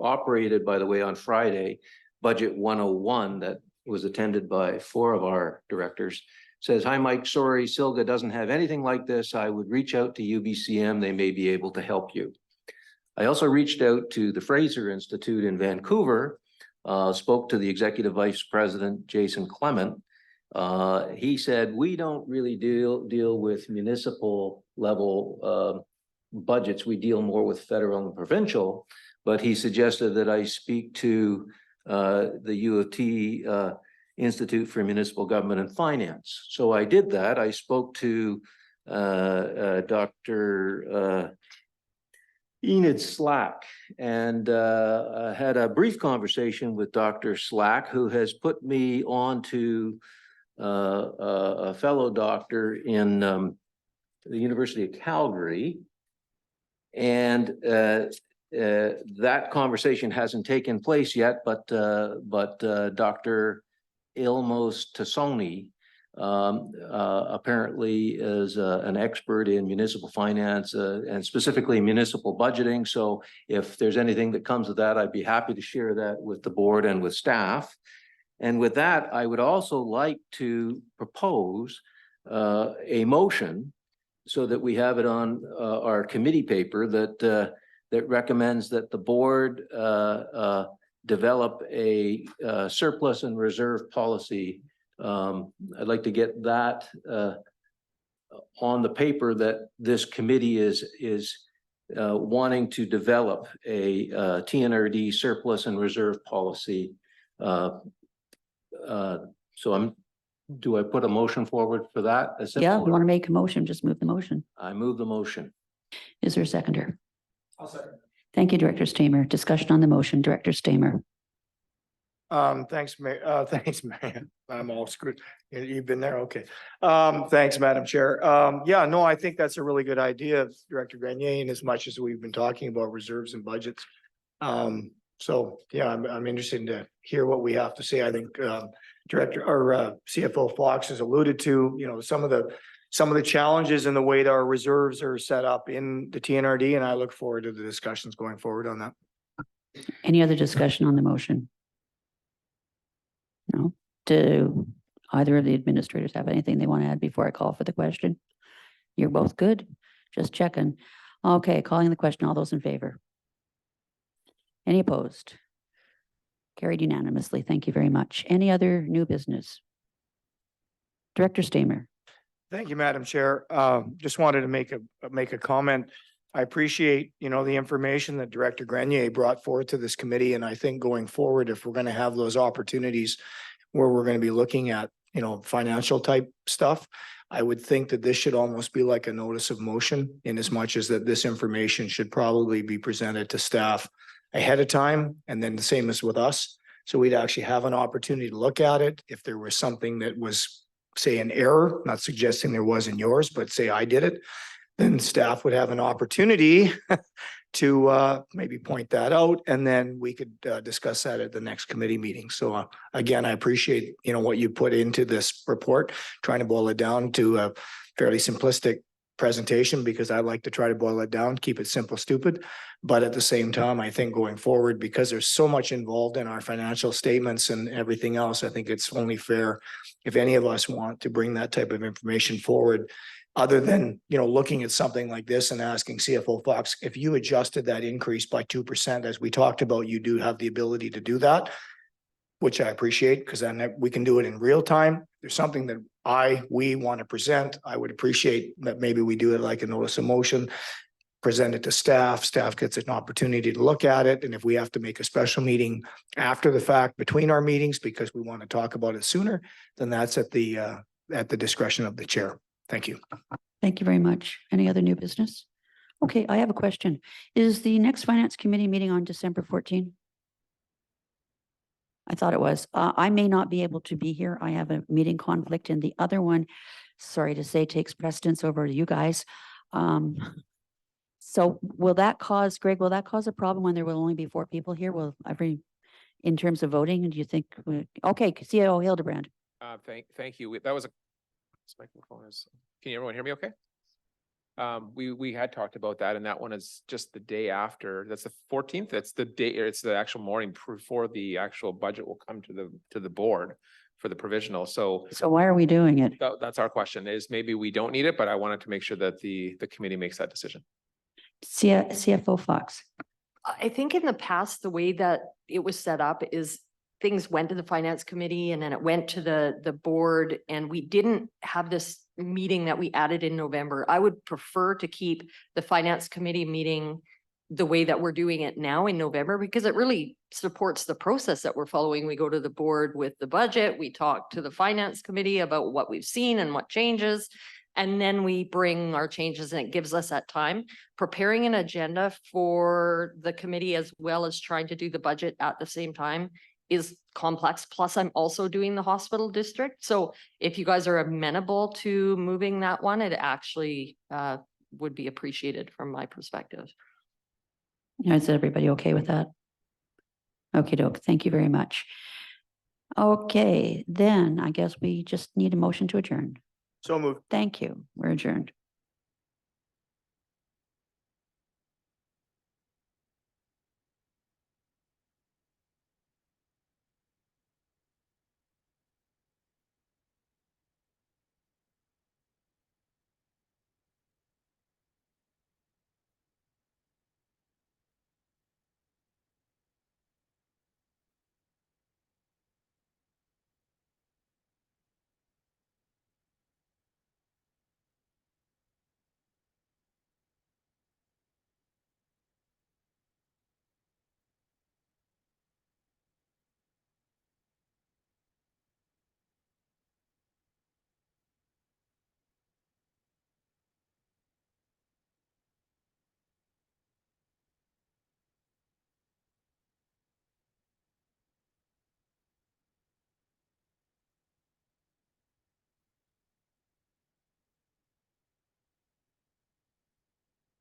operated, by the way, on Friday, Budget 101 that was attended by 4 of our directors, says, "Hi, Mike, sorry, Silga doesn't have anything like this. I would reach out to UBCM. They may be able to help you." I also reached out to the Fraser Institute in Vancouver, spoke to the Executive Vice President, Jason Clement. He said, "We don't really deal with municipal level budgets. We deal more with federal and provincial." But he suggested that I speak to the U of T Institute for Municipal Government and Finance. So I did that. I spoke to Dr. Enid Slack and had a brief conversation with Dr. Slack, who has put me on to a fellow doctor in the University of Calgary. And that conversation hasn't taken place yet, but Dr. Ilmos Tassoni apparently is an expert in municipal finance and specifically municipal budgeting. So if there's anything that comes of that, I'd be happy to share that with the board and with staff. And with that, I would also like to propose a motion so that we have it on our committee paper that recommends that the board develop a surplus and reserve policy. I'd like to get that on the paper that this committee is wanting to develop a TNRD surplus and reserve policy. So do I put a motion forward for that? A Yeah, simple- you want to make a motion, just move the motion. I move the motion. Is there a seconder? I'll second. Thank you, Director Stamer. Discussion on the motion, Director Stamer. Thanks, thanks, Mayor. I'm all screwed. You've been there, okay. Thanks, Madam Chair. Yeah, no, I think that's a really good idea, Director Grenier, in as much as we've been talking about reserves and budgets. So, yeah, I'm interested to hear what we have to say. I think, Director or CFO Fox has alluded to, you know, some of the challenges in the way that our reserves are set up in the TNRD, and I look forward to the discussions going forward on that. Any other discussion on the motion? No? Do either of the administrators have anything they want to add before I call for the question? You're both good? Just checking. Okay, calling the question. All those in favor? Any opposed? Carried unanimously. Thank you very much. Any other new business? Director Stamer. Thank you, Madam Chair. Just wanted to make a comment. I appreciate, you know, the information that Director Grenier brought forward to this committee. And I think going forward, if we're going to have those opportunities where we're going to be looking at, you know, financial type stuff, I would think that this should almost be like a notice of motion, in as much as that this information should probably be presented to staff ahead of time, and then the same as with us. So we'd actually have an opportunity to look at it. If there was something that was, say, an error, not suggesting there was in yours, but say I did it, then staff would have an opportunity to maybe point that out, and then we could discuss that at the next committee meeting. So again, I appreciate, you know, what you put into this report, trying to boil it down to a fairly simplistic presentation, because I like to try to boil it down, keep it simple, stupid. But at the same time, I think going forward, because there's so much involved in our financial statements and everything else, I think it's only fair if any of us want to bring that type of information forward, other than, you know, looking at something like this and asking CFO Fox, if you adjusted that increase by 2%, as we talked about, you do have the ability to do that, which I appreciate, because then we can do it in real time. There's something that we want to present. I would appreciate that maybe we do it like a notice of motion, present it to staff. Staff gets an opportunity to look at it. And if we have to make a special meeting after the fact between our meetings because we want to talk about it sooner, then that's at the discretion of the chair. Thank you. Thank you very much. Any other new business? Okay, I have a question. Is the next Finance Committee meeting on December 14? I thought it was. I may not be able to be here. I have a meeting conflict, and the other one, sorry to say, takes precedence over you guys. So will that cause, Greg, will that cause a problem when there will only be 4 people here? Will in terms of voting, do you think, okay, CAO Hildebrand. Thank you. That was this microphone is, can everyone hear me okay? We had talked about that, and that one is just the day after. That's the 14th. That's the day, it's the actual morning before the actual budget will come to the board for the provisional. So why are we doing it? that's our question, is maybe we don't need it, but I wanted to make sure that the committee makes that decision. CFO Fox. I think in the past, the way that it was set up is things went to the finance committee and then it went to the board, and we didn't have this meeting that we added in November. I would prefer to keep the finance committee meeting the way that we're doing it now in November, because it really supports the process that we're following. We go to the board with the budget, we talk to the finance committee about what we've seen and what changes, and then we bring our changes, and it gives us that time. Preparing an agenda for the committee as well as trying to do the budget at the same time is complex. Plus, I'm also doing the hospital district. So if you guys are amenable to moving that one, it actually would be appreciated from my perspective. Is everybody okay with that? Okie doke. Thank you very much. Okay, then I guess we just need a motion to adjourn. So moved. Thank you. We're adjourned.